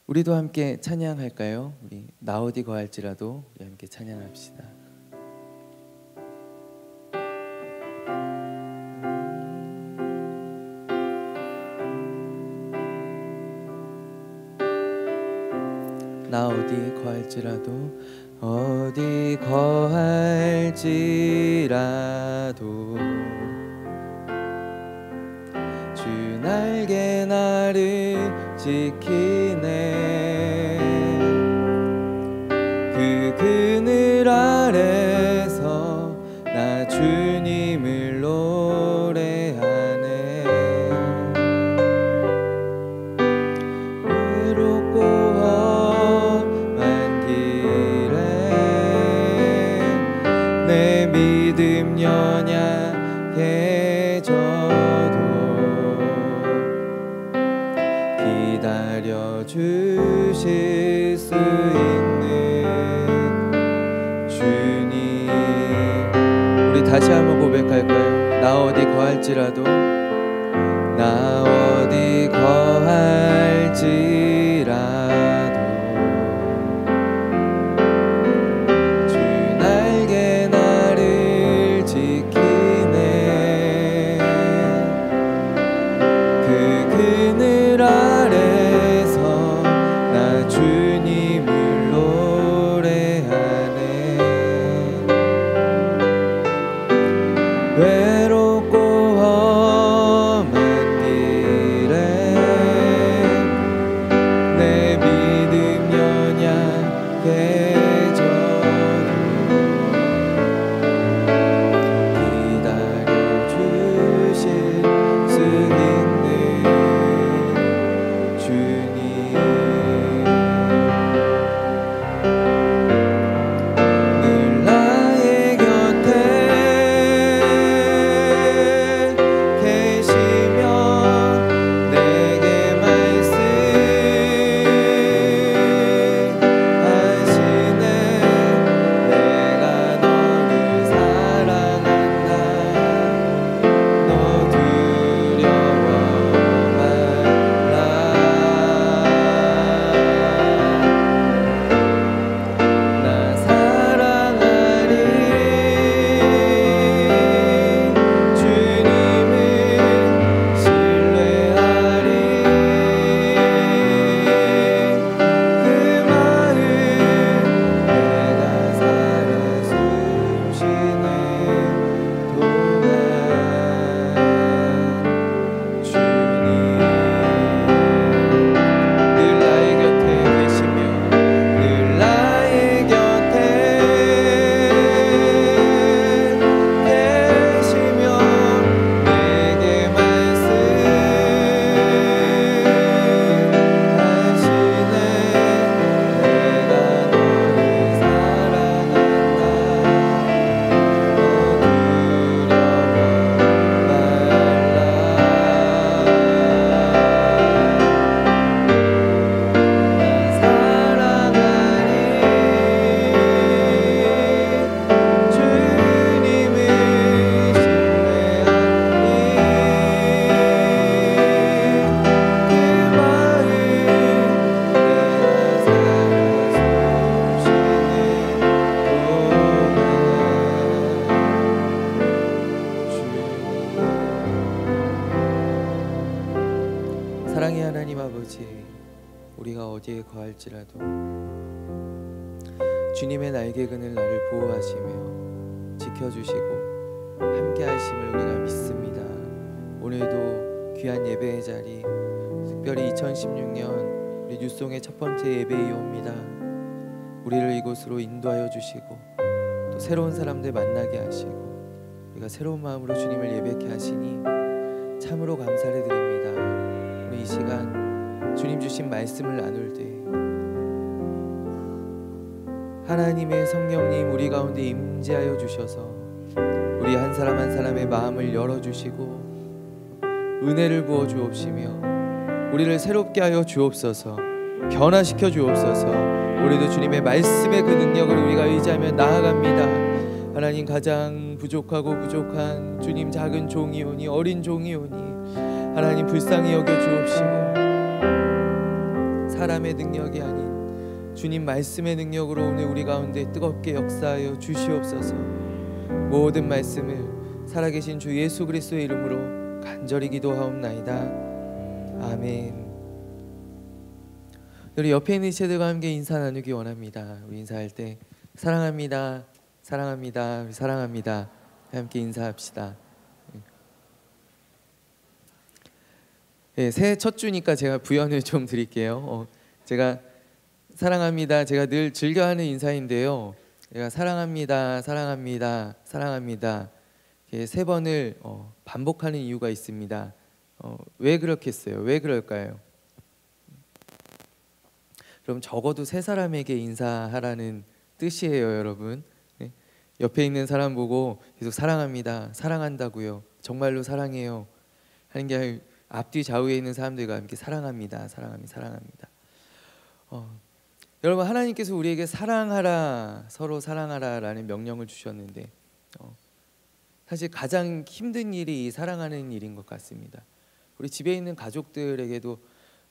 우리도 함께 찬양할까요? 우리 나 어디 거할지라도 우리 함께 찬양합시다. 나 어디 거할지라도 어디 거할지라도 주 날개 나를 지키네. 그 그늘 아래서 나 주님을 노래하네. 외롭고 험한 길에 내 믿음 연약해져도 기다려 주실 수 있는 주님. 우리 다시 한번 고백할까요? 나 어디 거할지라도 나 어디 거할지라도 주 날개 나를 지키네. 그 그늘 아래서 나 주님을 노래하네. 외롭고 험한 길에 내 믿음 연약해져도 기다려 주실 수 있는 주님. 늘 나의 곁에 계시며 내게 말씀하시네. 내가 너를 사랑한다. 너 두려워 말라. 나 사랑하리. 주님을 신뢰하리. 그 마음 내가 살아 숨쉬는 동안 주님 늘 나의 곁에 계시며 늘 나의 곁에 계시며 내게 말씀하시네. 내가 너를 사랑한다. 너 두려워 말라. 나 사랑하리. 주님을 신뢰하리. 그 마음 내가 살아 숨쉬는 동안 주님. 사랑의 하나님 아버지, 우리가 어디에 거할지라도 주님의 날개 그늘 나를 보호하시며 지켜주시고 함께 하심을 우리가 믿습니다. 오늘도 귀한 예배의 자리, 특별히 2016년 우리 뉴송의 첫 번째 예배이옵니다. 우리를 이곳으로 인도하여 주시고 또 새로운 사람들 만나게 하시고 우리가 새로운 마음으로 주님을 예배케 하시니 참으로 감사를 드립니다. 우리 이 시간 주님 주신 말씀을 나눌 때 하나님의 성령님 우리 가운데 임재하여 주셔서 우리 한 사람 한 사람의 마음을 열어주시고 은혜를 부어 주옵시며 우리를 새롭게 하여 주옵소서. 변화시켜 주옵소서. 우리도 주님의 말씀의 그 능력을 우리가 의지하며 나아갑니다. 하나님, 가장 부족하고 부족한 주님 작은 종이오니 어린 종이오니 하나님 불쌍히 여겨 주옵시고 사람의 능력이 아닌 주님 말씀의 능력으로 오늘 우리 가운데 뜨겁게 역사하여 주시옵소서. 모든 말씀을 살아계신 주 예수 그리스도의 이름으로 간절히 기도하옵나이다. 아멘. 우리 옆에 있는 지체들과 함께 인사 나누기 원합니다. 우리 인사할 때 사랑합니다, 사랑합니다, 사랑합니다 함께 인사합시다. 네, 새해 첫 주니까 제가 부연을 좀 드릴게요. 제가 사랑합니다, 제가 늘 즐겨하는 인사인데요. 제가 사랑합니다, 사랑합니다, 사랑합니다 세 번을 반복하는 이유가 있습니다. 왜 그렇겠어요? 왜 그럴까요? 그럼 적어도 세 사람에게 인사하라는 뜻이에요, 여러분. 네? 옆에 있는 사람 보고 계속 사랑합니다, 사랑한다고요, 정말로 사랑해요 하는 게 아니라 앞뒤 좌우에 있는 사람들과 함께 사랑합니다, 사랑합니다, 사랑합니다. 여러분, 하나님께서 우리에게 사랑하라, 서로 사랑하라라는 명령을 주셨는데 사실 가장 힘든 일이 사랑하는 일인 것 같습니다. 우리 집에 있는 가족들에게도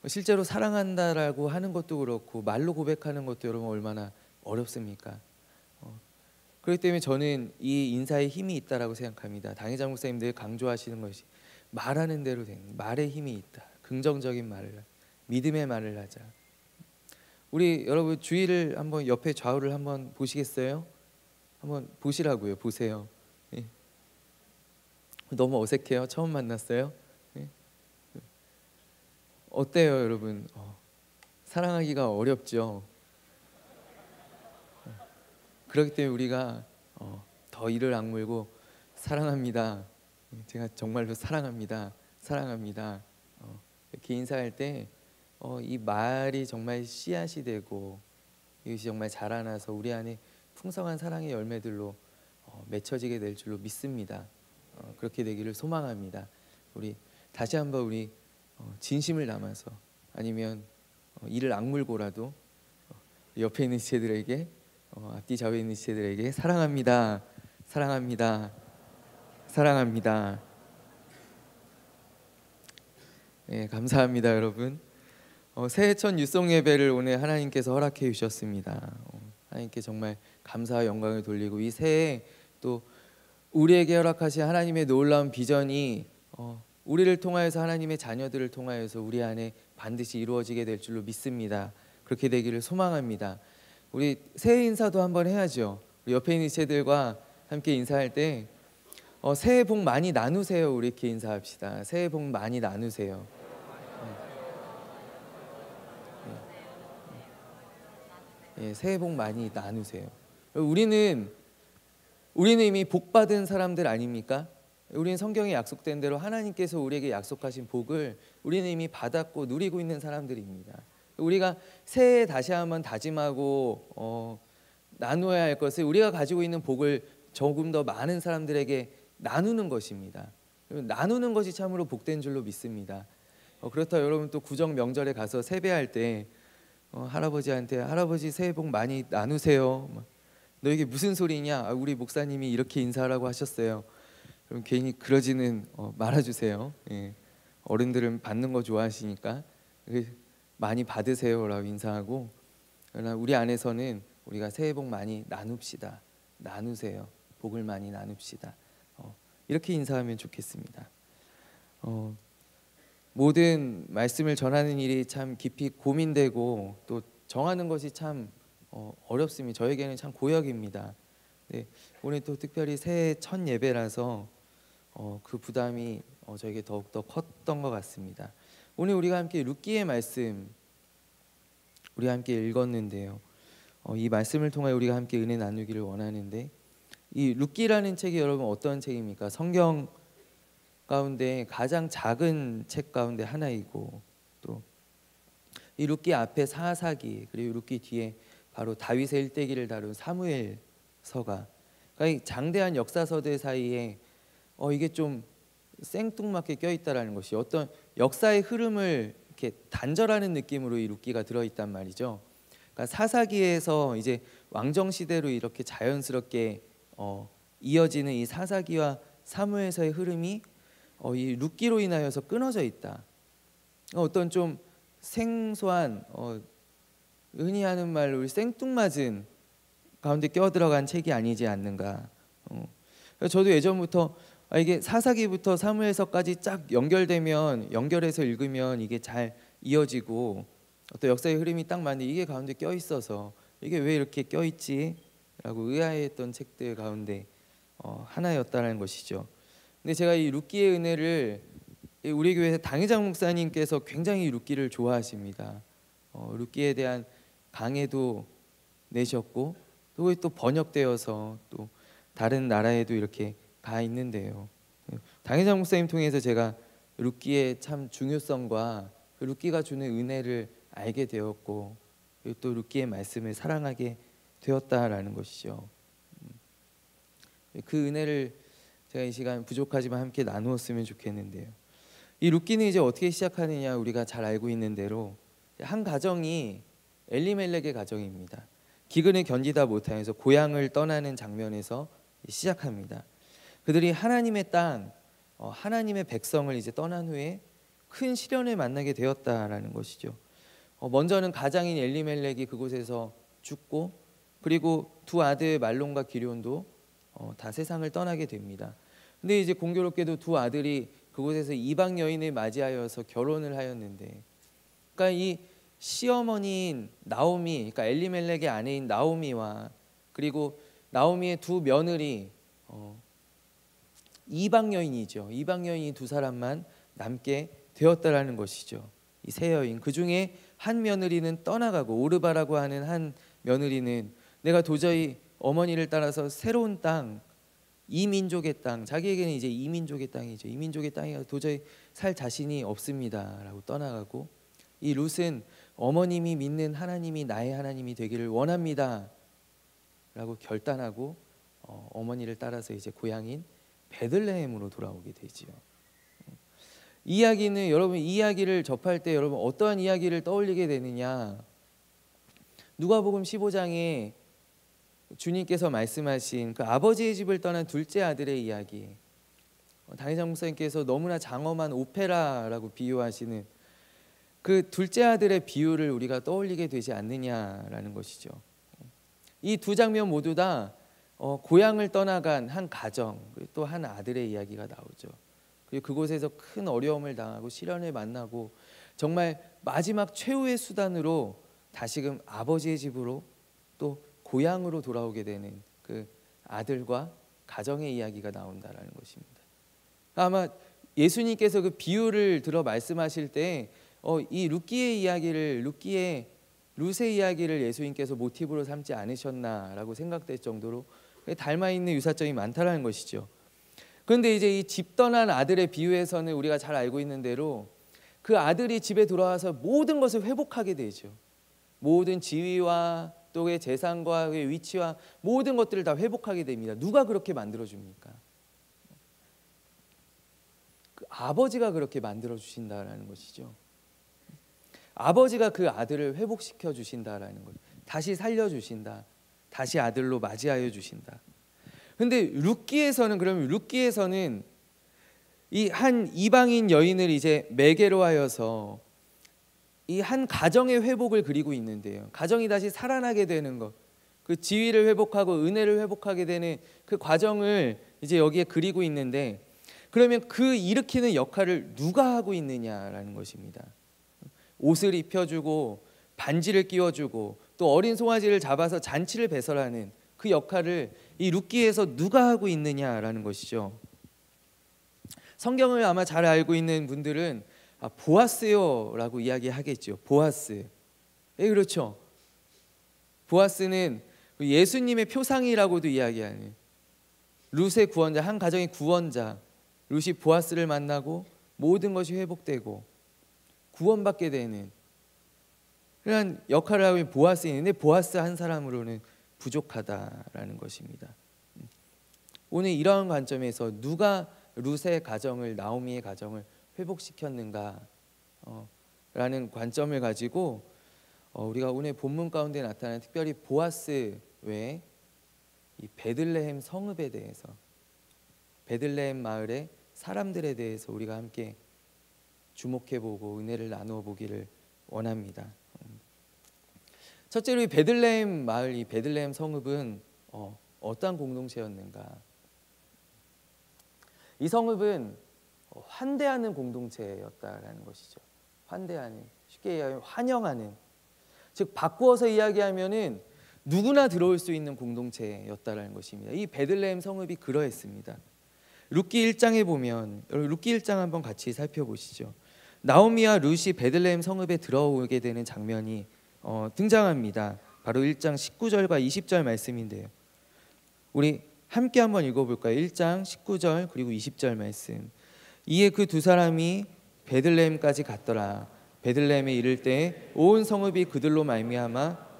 실제로 사랑한다라고 하는 것도 그렇고 말로 고백하는 것도 여러분 얼마나 어렵습니까? 그렇기 때문에 저는 이 인사에 힘이 있다라고 생각합니다. 당회장 목사님들 강조하시는 것이 말하는 대로 된 말에 힘이 있다. 긍정적인 말을, 믿음의 말을 하자. 우리 여러분 주위를 한번, 옆에 좌우를 한번 보시겠어요? 한번 보시라고요. 보세요. 예. 너무 어색해요. 처음 만났어요. 예. 어때요, 여러분? 사랑하기가 어렵죠. 그렇기 때문에 우리가 더 이를 악물고 사랑합니다, 제가 정말로 사랑합니다, 사랑합니다 이렇게 인사할 때 이 말이 정말 씨앗이 되고 이것이 정말 자라나서 우리 안에 풍성한 사랑의 열매들로 맺혀지게 될 줄로 믿습니다. 그렇게 되기를 소망합니다. 우리 다시 한번 우리 진심을 담아서, 아니면 이를 악물고라도 옆에 있는 지체들에게, 앞뒤 좌우에 있는 지체들에게 사랑합니다, 사랑합니다, 사랑합니다. 네, 감사합니다, 여러분. 새해 첫 유송 예배를 오늘 하나님께서 허락해 주셨습니다. 하나님께 정말 감사와 영광을 돌리고, 이 새해 또 우리에게 허락하신 하나님의 놀라운 비전이 우리를 통하여서, 하나님의 자녀들을 통하여서 우리 안에 반드시 이루어지게 될 줄로 믿습니다. 그렇게 되기를 소망합니다. 우리 새해 인사도 한번 해야죠. 우리 옆에 있는 지체들과 함께 인사할 때 새해 복 많이 나누세요. 우리 이렇게 인사합시다. 새해 복 많이 나누세요. 예, 새해 복 많이 나누세요. 우리는 이미 복 받은 사람들 아닙니까? 우리는 성경에 약속된 대로 하나님께서 우리에게 약속하신 복을 우리는 이미 받았고 누리고 있는 사람들입니다. 우리가 새해에 다시 한번 다짐하고 나누어야 할 것을, 우리가 가지고 있는 복을 조금 더 많은 사람들에게 나누는 것입니다. 나누는 것이 참으로 복된 줄로 믿습니다. 그렇다 여러분, 또 구정 명절에 가서 세배할 때 할아버지한테 할아버지 새해 복 많이 나누세요. 너 이게 무슨 소리냐? 우리 목사님이 이렇게 인사하라고 하셨어요. 그럼 괜히 그러지는 말아주세요. 예. 어른들은 받는 거 좋아하시니까 많이 받으세요라고 인사하고, 그러나 우리 안에서는 우리가 새해 복 많이 나눕시다. 나누세요. 복을 많이 나눕시다. 이렇게 인사하면 좋겠습니다. 모든 말씀을 전하는 일이 참 깊이 고민되고 또 정하는 것이 참 어렵습니다. 저에게는 참 고역입니다. 네, 오늘 또 특별히 새해 첫 예배라서 그 부담이 저에게 더욱더 컸던 것 같습니다. 오늘 우리가 함께 룻기의 말씀 우리가 함께 읽었는데요. 이 말씀을 통해 우리가 함께 은혜 나누기를 원하는데, 이 룻기라는 책이 여러분 어떤 책입니까? 성경 가운데 가장 작은 책 가운데 하나이고, 또 이 룻기 앞에 사사기, 그리고 룻기 뒤에 바로 다윗의 일대기를 다룬 사무엘서가, 그러니까 이 장대한 역사서들 사이에 이게 좀 생뚱맞게 껴있다라는 것이, 어떤 역사의 흐름을 이렇게 단절하는 느낌으로 이 룻기가 들어있단 말이죠. 그러니까 사사기에서 이제 왕정 시대로 이렇게 자연스럽게 이어지는 이 사사기와 사무엘서의 흐름이 이 룻기로 인하여서 끊어져 있다. 어떤 좀 생소한 흔히 하는 말로 우리 생뚱맞은 가운데 껴들어간 책이 아니지 않는가. 저도 예전부터 이게 사사기부터 사무엘서까지 쫙 연결해서 읽으면 이게 잘 이어지고 또 역사의 흐름이 딱 맞는데 이게 가운데 껴 있어서 이게 왜 이렇게 껴 있지라고 의아해했던 책들 가운데 하나였다는 것이죠. 근데 제가 이 룻기의 은혜를 우리 교회 당회장 목사님께서 굉장히 룻기를 좋아하십니다. 룻기에 대한 강해도 내셨고 또 번역되어서 또 다른 나라에도 이렇게 가 있는데요. 당회장 목사님 통해서 제가 룻기의 참 중요성과 그 룻기가 주는 은혜를 알게 되었고 또 룻기의 말씀을 사랑하게 되었다라는 것이죠. 그 은혜를 제가 이 시간 부족하지만 함께 나누었으면 좋겠는데요. 이 룻기는 이제 어떻게 시작하느냐 우리가 잘 알고 있는 대로 한 가정이 엘리멜렉의 가정입니다. 기근을 견디다 못하여서 고향을 떠나는 장면에서 시작합니다. 그들이 하나님의 땅, 하나님의 백성을 이제 떠난 후에 큰 시련을 만나게 되었다라는 것이죠. 먼저는 가장인 엘리멜렉이 그곳에서 죽고 그리고 두 아들 말론과 기럧도 다 세상을 떠나게 됩니다. 근데 이제 공교롭게도 두 아들이 그곳에서 이방 여인을 맞이하여서 결혼을 하였는데, 그러니까 이 시어머니인 나오미, 그러니까 엘리멜렉의 아내인 나오미와 그리고 나오미의 두 며느리 이방 여인이죠. 이방 여인이 두 사람만 남게 되었다라는 것이죠. 이 세 여인 그 중에 한 며느리는 떠나가고 오르바라고 하는 한 며느리는 내가 도저히 어머니를 따라서 새로운 땅, 이민족의 땅, 자기에게는 이제 이민족의 땅이죠. 이민족의 땅에 도저히 살 자신이 없습니다라고 떠나가고, 이 룻은 어머님이 믿는 하나님이 나의 하나님이 되기를 원합니다라고 결단하고 어머니를 따라서 이제 고향인 베들레헴으로 돌아오게 되지요. 이 이야기는 여러분 이 이야기를 접할 때 여러분 어떠한 이야기를 떠올리게 되느냐? 누가복음 15장에 주님께서 말씀하신 그 아버지의 집을 떠난 둘째 아들의 이야기, 당회장 목사님께서 너무나 장엄한 오페라라고 비유하시는 그 둘째 아들의 비유를 우리가 떠올리게 되지 않느냐라는 것이죠. 이 두 장면 모두 다 고향을 떠나간 한 가정, 또 한 아들의 이야기가 나오죠. 그리고 그곳에서 큰 어려움을 당하고 시련을 만나고 정말 마지막 최후의 수단으로 다시금 아버지의 집으로 또 고향으로 돌아오게 되는 그 아들과 가정의 이야기가 나온다라는 것입니다. 아마 예수님께서 그 비유를 들어 말씀하실 때 이 룻기의 이야기를 룻의 이야기를 예수님께서 모티브로 삼지 않으셨나라고 생각될 정도로 닮아 있는 유사점이 많다라는 것이죠. 그런데 이제 이 집 떠난 아들의 비유에서는 우리가 잘 알고 있는 대로 그 아들이 집에 돌아와서 모든 것을 회복하게 되죠. 모든 지위와 또 그의 재산과 그의 위치와 모든 것들을 다 회복하게 됩니다. 누가 그렇게 만들어 줍니까? 그 아버지가 그렇게 만들어 주신다라는 것이죠. 아버지가 그 아들을 회복시켜 주신다라는 것, 다시 살려 주신다, 다시 아들로 맞이하여 주신다. 근데 룻기에서는 이 한 이방인 여인을 이제 매개로 하여서 이 한 가정의 회복을 그리고 있는데요. 가정이 다시 살아나게 되는 것, 그 지위를 회복하고 은혜를 회복하게 되는 그 과정을 이제 여기에 그리고 있는데, 그러면 그 일으키는 역할을 누가 하고 있느냐라는 것입니다. 옷을 입혀주고 반지를 끼워주고 또 어린 송아지를 잡아서 잔치를 배설하는 그 역할을 이 룻기에서 누가 하고 있느냐라는 것이죠. 성경을 아마 잘 알고 있는 분들은 보아스요라고 이야기하겠죠. 보아스. 그렇죠. 보아스는 예수님의 표상이라고도 이야기하는 룻의 구원자, 한 가정의 구원자. 룻이 보아스를 만나고 모든 것이 회복되고 구원받게 되는 그런 역할을 하고 있는 보아스인데, 보아스 한 사람으로는 부족하다라는 것입니다. 오늘 이러한 관점에서 누가 룻의 가정을, 나오미의 가정을 회복시켰는가 라는 관점을 가지고 우리가 오늘 본문 가운데 나타나는 특별히 보아스 외에 이 베들레헴 성읍에 대해서, 베들레헴 마을의 사람들에 대해서 우리가 함께 주목해보고 은혜를 나누어 보기를 원합니다. 첫째로 이 베들레헴 마을, 이 베들레헴 성읍은 어떠한 공동체였는가? 이 성읍은 환대하는 공동체였다라는 것이죠. 환대하는, 쉽게 얘기하면 환영하는, 즉 바꾸어서 이야기하면은 누구나 들어올 수 있는 공동체였다라는 것입니다. 이 베들레헴 성읍이 그러했습니다. 룻기 1장에 보면, 여러분 룻기 1장 한번 같이 살펴보시죠. 나오미와 룻이 베들레헴 성읍에 들어오게 되는 장면이 등장합니다. 바로 1장 19절과 20절 말씀인데요. 우리 함께 한번 읽어볼까요? 1장 19절 그리고 20절 말씀. 이에 그 두 사람이 베들레헴까지 갔더라. 베들레헴에 이를 때 온 성읍이 그들로 말미암아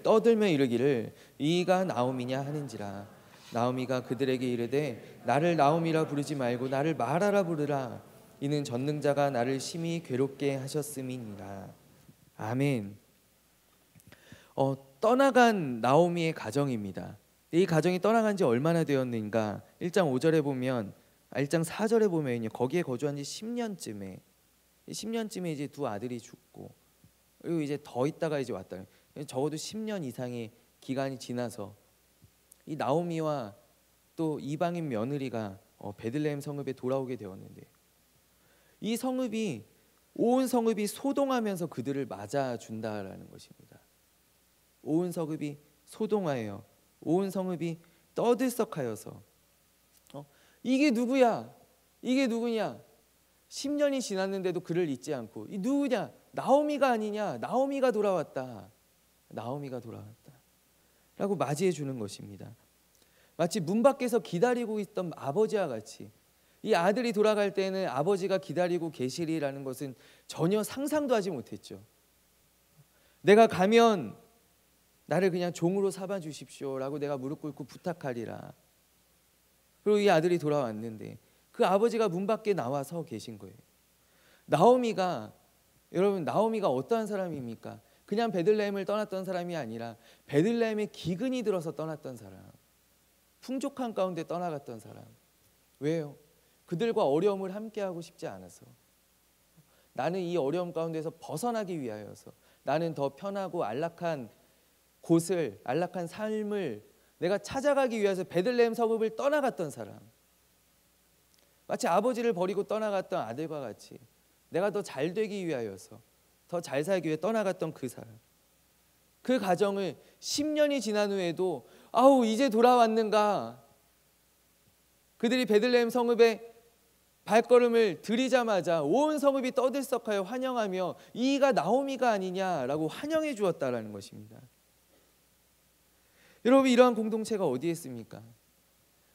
떠들며 이르기를 이가 나오미냐 하는지라. 나오미가 그들에게 이르되 나를 나오미라 부르지 말고 나를 마라라 부르라. 이는 전능자가 나를 심히 괴롭게 하셨음이니라. 아멘. 떠나간 나오미의 가정입니다. 이 가정이 떠나간 지 얼마나 되었는가? 1장 5절에 보면 1장 4절에 보면 거기에 거주한 지 10년쯤에 이제 두 아들이 죽고, 그리고 이제 더 있다가 이제 왔다. 적어도 10년 이상의 기간이 지나서 이 나오미와 또 이방인 며느리가 베들레헴 성읍에 돌아오게 되었는데, 이 성읍이, 온 성읍이 소동하면서 그들을 맞아준다라는 것입니다. 온 성읍이 소동하여, 온 성읍이 떠들썩하여서 이게 누구야? 이게 누구냐? 10년이 지났는데도 그를 잊지 않고, 이 누구냐? 나오미가 아니냐? 나오미가 돌아왔다. 나오미가 돌아왔다 라고 맞이해 주는 것입니다. 마치 문 밖에서 기다리고 있던 아버지와 같이, 이 아들이 돌아갈 때는 아버지가 기다리고 계시리라는 것은 전혀 상상도 하지 못했죠. 내가 가면 나를 그냥 종으로 삼아 주십시오 라고 내가 무릎 꿇고 부탁하리라. 그리고 이 아들이 돌아왔는데 그 아버지가 문 밖에 나와 서 계신 거예요. 나오미가, 여러분 나오미가 어떠한 사람입니까? 그냥 베들레헴을 떠났던 사람이 아니라 베들레헴에 기근이 들어서 떠났던 사람, 풍족한 가운데 떠나갔던 사람. 왜요? 그들과 어려움을 함께하고 싶지 않아서, 나는 이 어려움 가운데서 벗어나기 위하여서, 나는 더 편하고 안락한 곳을, 안락한 삶을 내가 찾아가기 위해서 베들레헴 성읍을 떠나갔던 사람. 마치 아버지를 버리고 떠나갔던 아들과 같이 내가 더 잘 되기 위하여서, 더 잘 살기 위해 떠나갔던 그 사람. 그 가정을 10년이 지난 후에도 아우 이제 돌아왔는가. 그들이 베들레헴 성읍에 발걸음을 들이자마자 온 성읍이 떠들썩하여 환영하며 이가 나오미가 아니냐라고 환영해 주었다라는 것입니다. 여러분 이러한 공동체가 어디에 있습니까?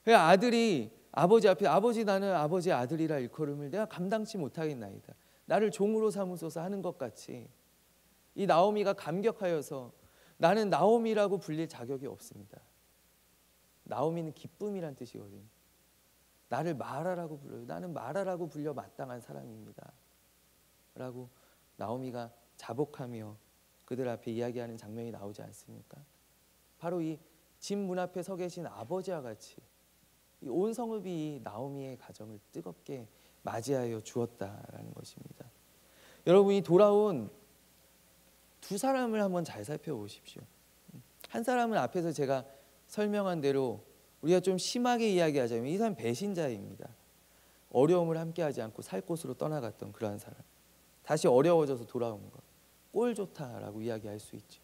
아들이 아버지 앞에 아버지 나는 아버지의 아들이라 일컬음을 내가 감당치 못하겠나이다. 나를 종으로 삼으소서 하는 것 같이 이 나오미가 감격하여서 나는 나오미라고 불릴 자격이 없습니다. 나오미는 기쁨이란 뜻이거든요. 나를 마라라고 불러요. 나는 마라라고 불려 마땅한 사람입니다 라고 나오미가 자복하며 그들 앞에 이야기하는 장면이 나오지 않습니까? 바로 이 집 문 앞에 서 계신 아버지와 같이 이 온 성읍이 나오미의 가정을 뜨겁게 맞이하여 주었다라는 것입니다. 여러분이 돌아온 두 사람을 한번 잘 살펴보십시오. 한 사람은 앞에서 제가 설명한 대로 우리가 좀 심하게 이야기하자면 이 사람 배신자입니다. 어려움을 함께하지 않고 살 곳으로 떠나갔던 그러한 사람, 다시 어려워져서 돌아온 것, 꼴 좋다라고 이야기할 수 있죠.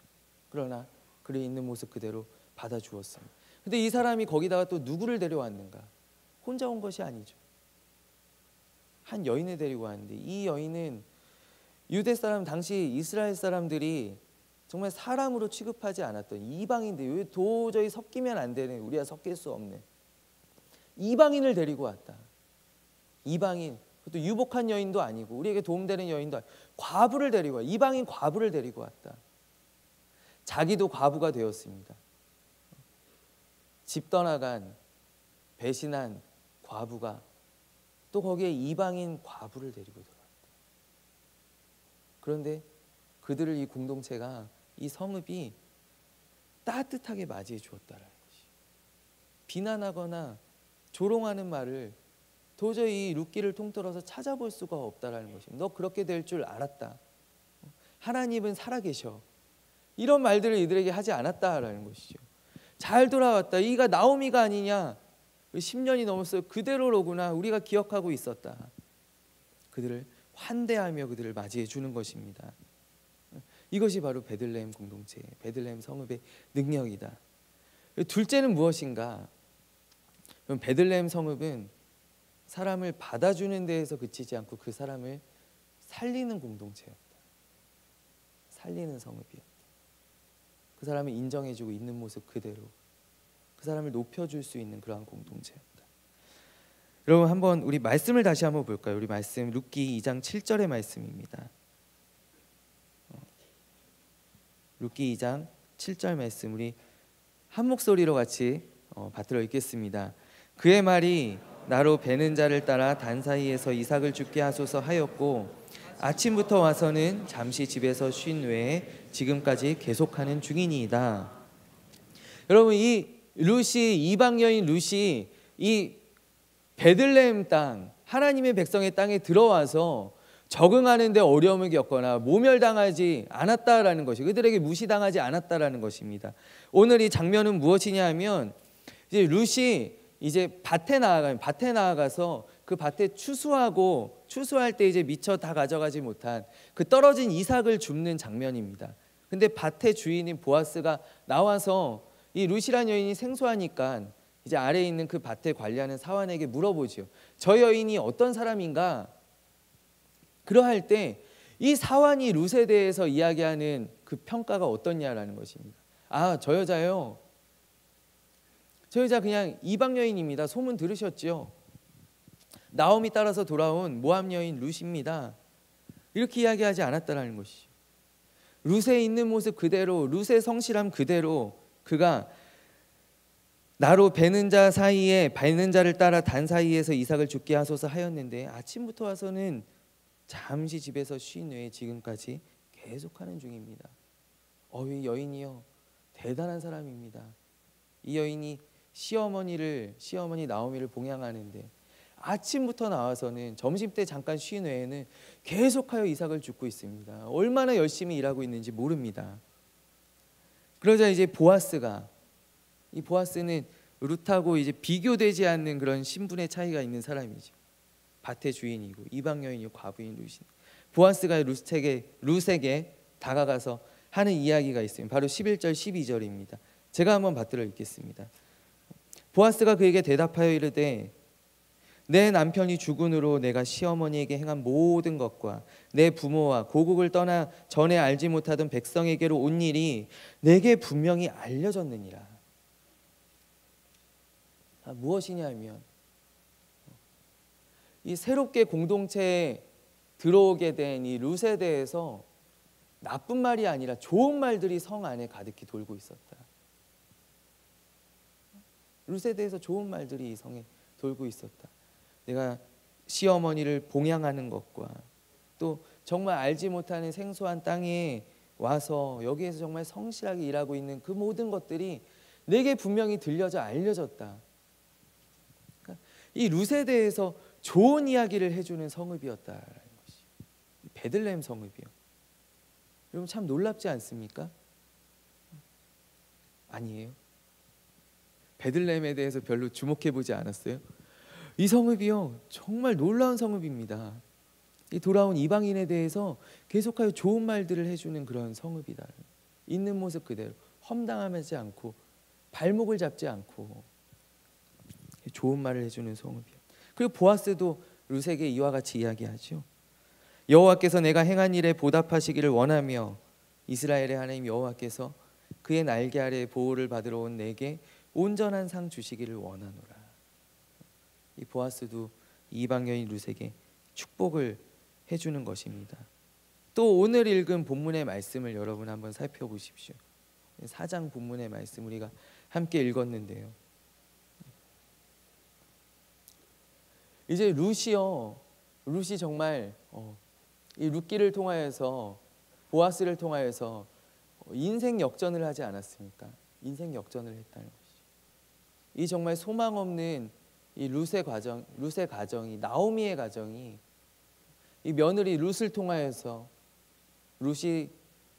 그러나 그를 있는 모습 그대로 받아주었습니다. 근데 이 사람이 거기다가 또 누구를 데려왔는가? 혼자 온 것이 아니죠. 한 여인을 데리고 왔는데, 이 여인은 유대 사람, 당시 이스라엘 사람들이 정말 사람으로 취급하지 않았던 이방인들, 도저히 섞이면 안 되는, 우리가 섞일 수 없는 이방인을 데리고 왔다. 이방인, 그것도 유복한 여인도 아니고 우리에게 도움되는 여인도 아니고 과부를 데리고 왔다. 이방인 과부를 데리고 왔다. 자기도 과부가 되었습니다. 집 떠나간 배신한 과부가 또 거기에 이방인 과부를 데리고 들어왔다. 그런데 그들을 이 공동체가, 이 성읍이 따뜻하게 맞이해 주었다라는 것이, 비난하거나 조롱하는 말을 도저히 룻기를 통틀어서 찾아볼 수가 없다라는 것입니다. 너 그렇게 될 줄 알았다. 하나님은 살아계셔. 이런 말들을 이들에게 하지 않았다라는 것이죠. 잘 돌아왔다. 이가 나오미가 아니냐. 10년이 넘었어요. 그대로로구나. 우리가 기억하고 있었다. 그들을 환대하며 그들을 맞이해 주는 것입니다. 이것이 바로 베들레헴 공동체, 베들레헴 성읍의 능력이다. 둘째는 무엇인가? 베들레헴 성읍은 사람을 받아주는 데에서 그치지 않고 그 사람을 살리는 공동체였다. 살리는 성읍이었다. 그 사람을 인정해주고 있는 모습 그대로 그 사람을 높여줄 수 있는 그러한 공동체였다. 여러분 한번 우리 말씀을 다시 한번 볼까요? 우리 말씀 룻기 2장 7절의 말씀입니다. 룻기 2장 7절 말씀 우리 한 목소리로 같이 받들어 읽겠습니다. 그의 말이 나로 베는 자를 따라 단 사이에서 이삭을 죽게 하소서 하였고 아침부터 와서는 잠시 집에서 쉰 외에 지금까지 계속하는 중이니이다. 여러분 이 룻이 이방 여인 룻이 이 베들레헴 땅 하나님의 백성의 땅에 들어와서 적응하는 데 어려움을 겪거나 모멸당하지 않았다라는 것이 그들에게 무시당하지 않았다라는 것입니다. 오늘 이 장면은 무엇이냐 하면 이제 룻이 이제 밭에 나아가서 그 밭에 추수할 때 이제 미처 다 가져가지 못한 그 떨어진 이삭을 줍는 장면입니다. 근데 밭의 주인인 보아스가 나와서 이 룻이라는 여인이 생소하니까 이제 아래에 있는 그 밭을 관리하는 사환에게 물어보지요. 저 여인이 어떤 사람인가? 그러할 때 이 사환이 룻에 대해서 이야기하는 그 평가가 어떻냐라는 것입니다. 아, 저 여자요. 저 여자 그냥 이방 여인입니다. 소문 들으셨죠? 나오미 따라서 돌아온 모압 여인 룻입니다. 이렇게 이야기하지 않았다라는 것이죠. 룻에 있는 모습 그대로, 룻의 성실함 그대로 그가 나로 베는 자를 따라 단 사이에서 이삭을 죽게 하소서 하였는데 아침부터 와서는 잠시 집에서 쉰 후에 지금까지 계속하는 중입니다. 이 여인이요 대단한 사람입니다. 이 여인이 시어머니 나오미를 봉양하는데 아침부터 나와서는 점심때 잠깐 쉰 후에는 계속하여 이삭을 줍고 있습니다. 얼마나 열심히 일하고 있는지 모릅니다. 그러자 이제 이 보아스는 룻하고 이제 비교되지 않는 그런 신분의 차이가 있는 사람이죠. 밭의 주인이고 이방 여인이고 과부인 룻이. 보아스가 룻에게 다가가서 하는 이야기가 있어요. 바로 11절 12절입니다. 제가 한번 받들어 읽겠습니다. 보아스가 그에게 대답하여 이르되 내 남편이 죽은 후로 내가 시어머니에게 행한 모든 것과 내 부모와 고국을 떠나 전에 알지 못하던 백성에게로 온 일이 내게 분명히 알려졌느니라. 무엇이냐면 이 새롭게 공동체에 들어오게 된 이 룻에 대해서 나쁜 말이 아니라 좋은 말들이 성 안에 가득히 돌고 있었다. 룻에 대해서 좋은 말들이 이 성에 돌고 있었다. 내가 시어머니를 봉양하는 것과 또 정말 알지 못하는 생소한 땅에 와서 여기에서 정말 성실하게 일하고 있는 그 모든 것들이 내게 분명히 들려져 알려졌다. 그러니까 이 룻에 대해서 좋은 이야기를 해주는 성읍이었다라는 것이 베들레헴 성읍이요. 여러분 참 놀랍지 않습니까? 아니에요. 베들레헴에 대해서 별로 주목해보지 않았어요? 이 성읍이요 정말 놀라운 성읍입니다. 이 돌아온 이방인에 대해서 계속하여 좋은 말들을 해주는 그런 성읍이다. 있는 모습 그대로 험담하지 않고 발목을 잡지 않고 좋은 말을 해주는 성읍이요. 그리고 보아스도 룻에게 이와 같이 이야기하죠. 여호와께서 내가 행한 일에 보답하시기를 원하며 이스라엘의 하나님 여호와께서 그의 날개 아래 보호를 받으러 온 내게 온전한 상 주시기를 원하노라. 이 보아스도 이방 여인 룻에게 축복을 해주는 것입니다. 또 오늘 읽은 본문의 말씀을 여러분 한번 살펴보십시오. 4장 본문의 말씀 우리가 함께 읽었는데요. 이제 룻이 정말 이 룻기를 통하여서 보아스를 통하여서 인생 역전을 하지 않았습니까? 인생 역전을 했다는 것이죠. 이 정말 소망 없는 이 룻의 가정이 나오미의 가정이 이 며느리 룻을 통하여서 룻이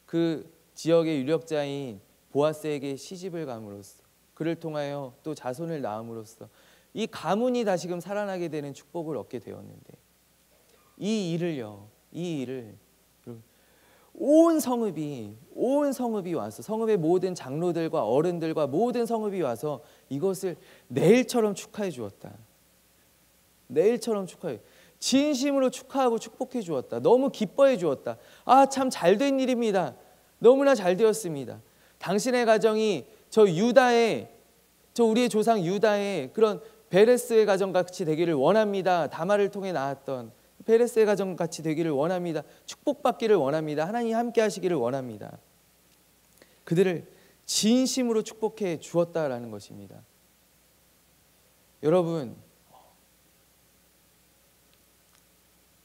그 지역의 유력자인 보아스에게 시집을 감으로써 그를 통하여 또 자손을 낳음으로써 이 가문이 다시금 살아나게 되는 축복을 얻게 되었는데, 이 일을 온 성읍이 와서, 성읍의 모든 장로들과 어른들과 모든 성읍이 와서 이것을 내일처럼 축하해 주었다. 내일처럼 축하해, 진심으로 축하하고 축복해 주었다. 너무 기뻐해 주었다. 아, 참 잘된 일입니다. 너무나 잘 되었습니다. 당신의 가정이 저 우리의 조상 유다의 그런 베레스의 가정같이 되기를 원합니다. 다말을 통해 낳았던 베레스의 가정같이 되기를 원합니다. 축복받기를 원합니다. 하나님 함께 하시기를 원합니다. 그들을 진심으로 축복해 주었다라는 것입니다. 여러분,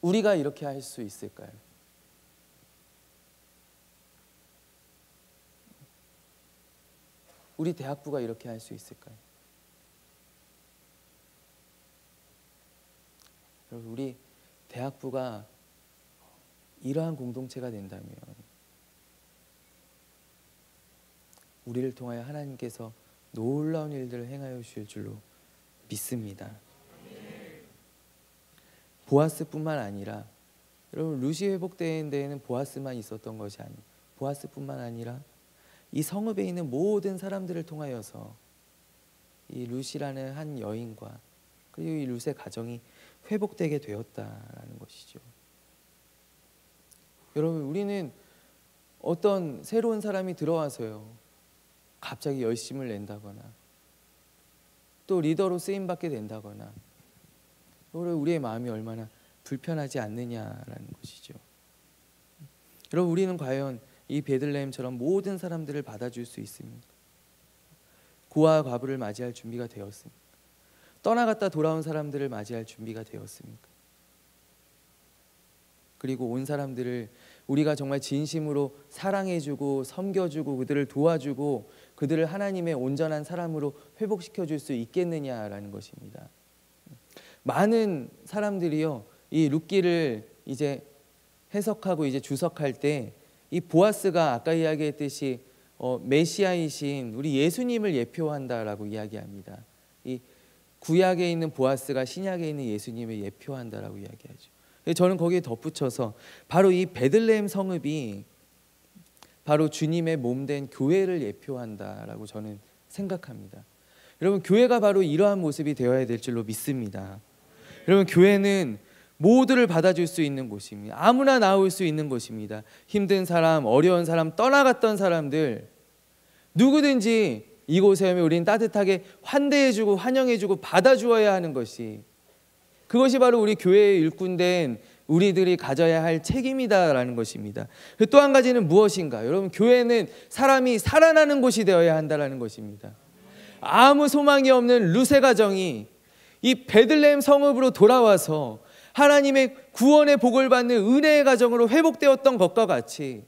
우리가 이렇게 할 수 있을까요? 우리 대학부가 이렇게 할 수 있을까요? 여러분, 우리 대학부가 이러한 공동체가 된다면 우리를 통하여 하나님께서 놀라운 일들을 행하여 주실 줄로 믿습니다. 보아스뿐만 아니라, 여러분, 룻이 회복된 데에는 보아스만 있었던 것이 아니에요. 보아스뿐만 아니라 이 성읍에 있는 모든 사람들을 통하여서 이 룻이라는 한 여인과 그리고 이 룻의 가정이 회복되게 되었다라는 것이죠. 여러분, 우리는 어떤 새로운 사람이 들어와서요 갑자기 열심을 낸다거나 또 리더로 쓰임받게 된다거나, 우리의 마음이 얼마나 불편하지 않느냐라는 것이죠. 여러분, 우리는 과연 이 베들레헴처럼 모든 사람들을 받아줄 수 있습니까? 고아와 과부를 맞이할 준비가 되었습니까? 떠나갔다 돌아온 사람들을 맞이할 준비가 되었습니까? 그리고 온 사람들을 우리가 정말 진심으로 사랑해주고 섬겨주고 그들을 도와주고 그들을 하나님의 온전한 사람으로 회복시켜줄 수 있겠느냐라는 것입니다. 많은 사람들이요 이 룻기를 이제 해석하고 이제 주석할 때 이 보아스가 아까 이야기했듯이 메시아이신 우리 예수님을 예표한다라고 이야기합니다. 이 구약에 있는 보아스가 신약에 있는 예수님을 예표한다라고 이야기하죠. 저는 거기에 덧붙여서 바로 이 베들레헴 성읍이 바로 주님의 몸된 교회를 예표한다라고 저는 생각합니다. 여러분, 교회가 바로 이러한 모습이 되어야 될 줄로 믿습니다. 여러분, 교회는 모두를 받아줄 수 있는 곳입니다. 아무나 나올 수 있는 곳입니다. 힘든 사람, 어려운 사람, 떠나갔던 사람들 누구든지 이곳에 오면 우리는 따뜻하게 환대해주고 환영해주고 받아주어야 하는 것이, 그것이 바로 우리 교회의 일꾼된 우리들이 가져야 할 책임이다라는 것입니다. 또 한 가지는 무엇인가? 여러분, 교회는 사람이 살아나는 곳이 되어야 한다는 것입니다. 아무 소망이 없는 룻의 가정이 이 베들레헴 성읍으로 돌아와서 하나님의 구원의 복을 받는 은혜의 가정으로 회복되었던 것과 같이,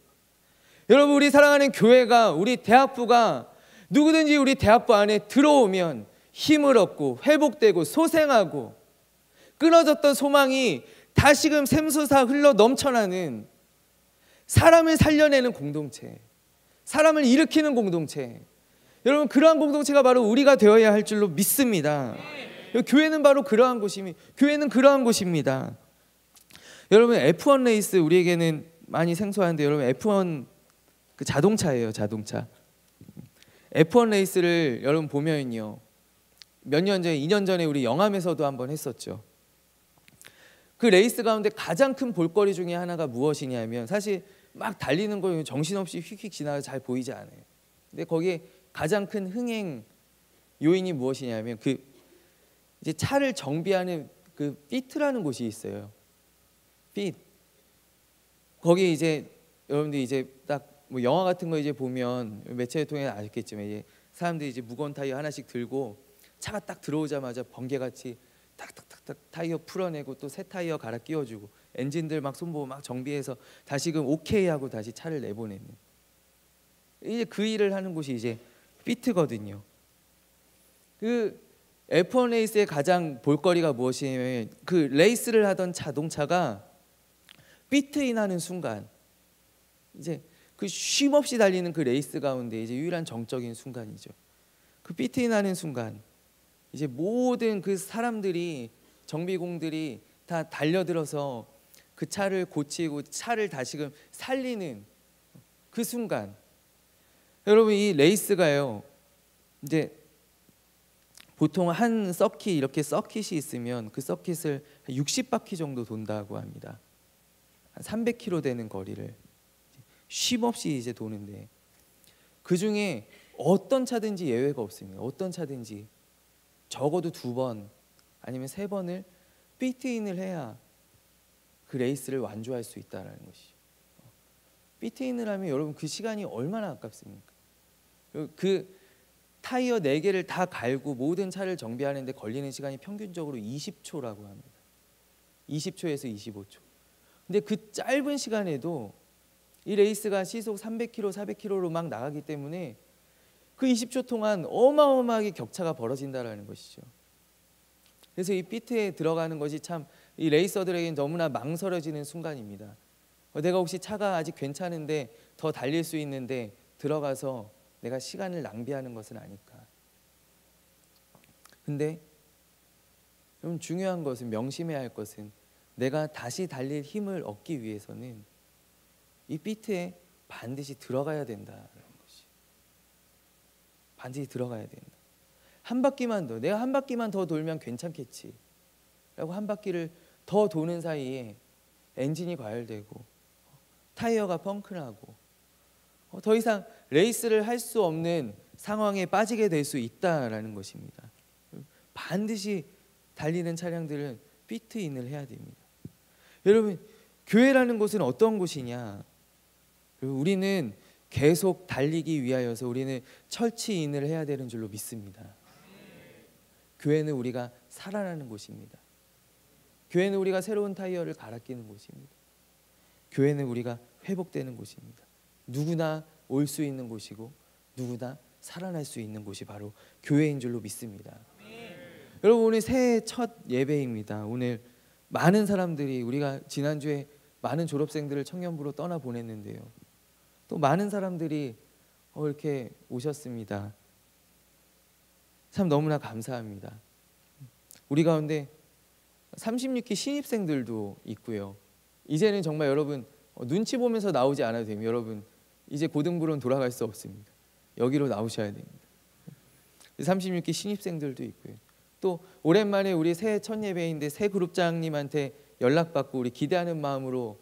여러분, 우리 사랑하는 교회가, 우리 대학부가 누구든지 우리 대학부 안에 들어오면 힘을 얻고 회복되고 소생하고 끊어졌던 소망이 다시금 샘솟아 흘러 넘쳐나는 사람을 살려내는 공동체, 사람을 일으키는 공동체, 여러분, 그러한 공동체가 바로 우리가 되어야 할 줄로 믿습니다. 교회는 바로 그러한 곳입니다. 교회는 그러한 곳입니다. 여러분, F1 레이스 우리에게는 많이 생소한데, 여러분, F1 그 자동차예요. 자동차. F1 레이스를 여러분 보면요, 몇 년 전에, 2년 전에 우리 영암에서도 한번 했었죠. 그 레이스 가운데 가장 큰 볼거리 중에 하나가 무엇이냐면, 사실 막 달리는 거 정신없이 휙휙 지나가 잘 보이지 않아요. 근데 거기에 가장 큰 흥행 요인이 무엇이냐면 이제 차를 정비하는 그 피트라는 곳이 있어요. 핏. 거기 이제 여러분들이 이제 딱 뭐 영화 같은 거 이제 보면 매체를 통해 아셨겠지만, 이제 사람들이 이제 무거운 타이어 하나씩 들고 차가 딱 들어오자마자 번개같이 탁탁탁탁 타이어 풀어내고 또 새 타이어 갈아 끼워주고 엔진들 막 손보고 막 정비해서 다시금 오케이 하고 다시 차를 내보내는, 이제 그 일을 하는 곳이 이제 피트거든요. 그 F1 레이스의 가장 볼거리가 무엇이냐면, 그 레이스를 하던 자동차가 피트인하는 순간 이제 그 쉼 없이 달리는 그 레이스 가운데 이제 유일한 정적인 순간이죠. 그 피트인 하는 순간 이제 모든 그 사람들이, 정비공들이 다 달려들어서 그 차를 고치고 차를 다시금 살리는 그 순간, 여러분 이 레이스가요, 이제 보통 한 서킷, 이렇게 서킷이 있으면 그 서킷을 60바퀴 정도 돈다고 합니다. 한 300km 되는 거리를 쉼 없이 이제 도는데, 그 중에 어떤 차든지 예외가 없습니다. 어떤 차든지 적어도 2번 아니면 3번을 피트인을 해야 그 레이스를 완주할 수 있다는 것이죠. 피트인을 하면 여러분 그 시간이 얼마나 아깝습니까? 그 타이어 4개를 다 갈고 모든 차를 정비하는데 걸리는 시간이 평균적으로 20초라고 합니다. 20초에서 25초. 근데 그 짧은 시간에도 이 레이스가 시속 300km, 400km로 막 나가기 때문에 그 20초 동안 어마어마하게 격차가 벌어진다는 것이죠. 그래서 이 피트에 들어가는 것이 참 이 레이서들에게는 너무나 망설여지는 순간입니다. 내가 혹시 차가 아직 괜찮은데 더 달릴 수 있는데 들어가서 내가 시간을 낭비하는 것은 아닐까. 근데 좀 중요한 것은, 명심해야 할 것은, 내가 다시 달릴 힘을 얻기 위해서는 이 피트에 반드시 들어가야 된다는 것이. 반드시 들어가야 된다. 한 바퀴만 더, 내가 한 바퀴만 더 돌면 괜찮겠지 라고 한 바퀴를 더 도는 사이에 엔진이 과열되고 타이어가 펑크나고 더 이상 레이스를 할 수 없는 상황에 빠지게 될 수 있다라는 것입니다. 반드시 달리는 차량들은 피트인을 해야 됩니다. 여러분, 교회라는 곳은 어떤 곳이냐? 우리는 계속 달리기 위하여서 우리는 철치인을 해야 되는 줄로 믿습니다. 교회는 우리가 살아나는 곳입니다. 교회는 우리가 새로운 타이어를 갈아 끼는 곳입니다. 교회는 우리가 회복되는 곳입니다. 누구나 올 수 있는 곳이고 누구나 살아날 수 있는 곳이 바로 교회인 줄로 믿습니다. 여러분, 오늘 새해 첫 예배입니다. 오늘 많은 사람들이, 우리가 지난주에 많은 졸업생들을 청년부로 떠나보냈는데요, 또 많은 사람들이 이렇게 오셨습니다. 참 너무나 감사합니다. 우리 가운데 36기 신입생들도 있고요. 이제는 정말 여러분 눈치 보면서 나오지 않아도 됩니다. 여러분 이제 고등부로는 돌아갈 수 없습니다. 여기로 나오셔야 됩니다. 36기 신입생들도 있고요. 또 오랜만에 우리 새해 첫 예배인데 새 그룹장님한테 연락받고 우리 기대하는 마음으로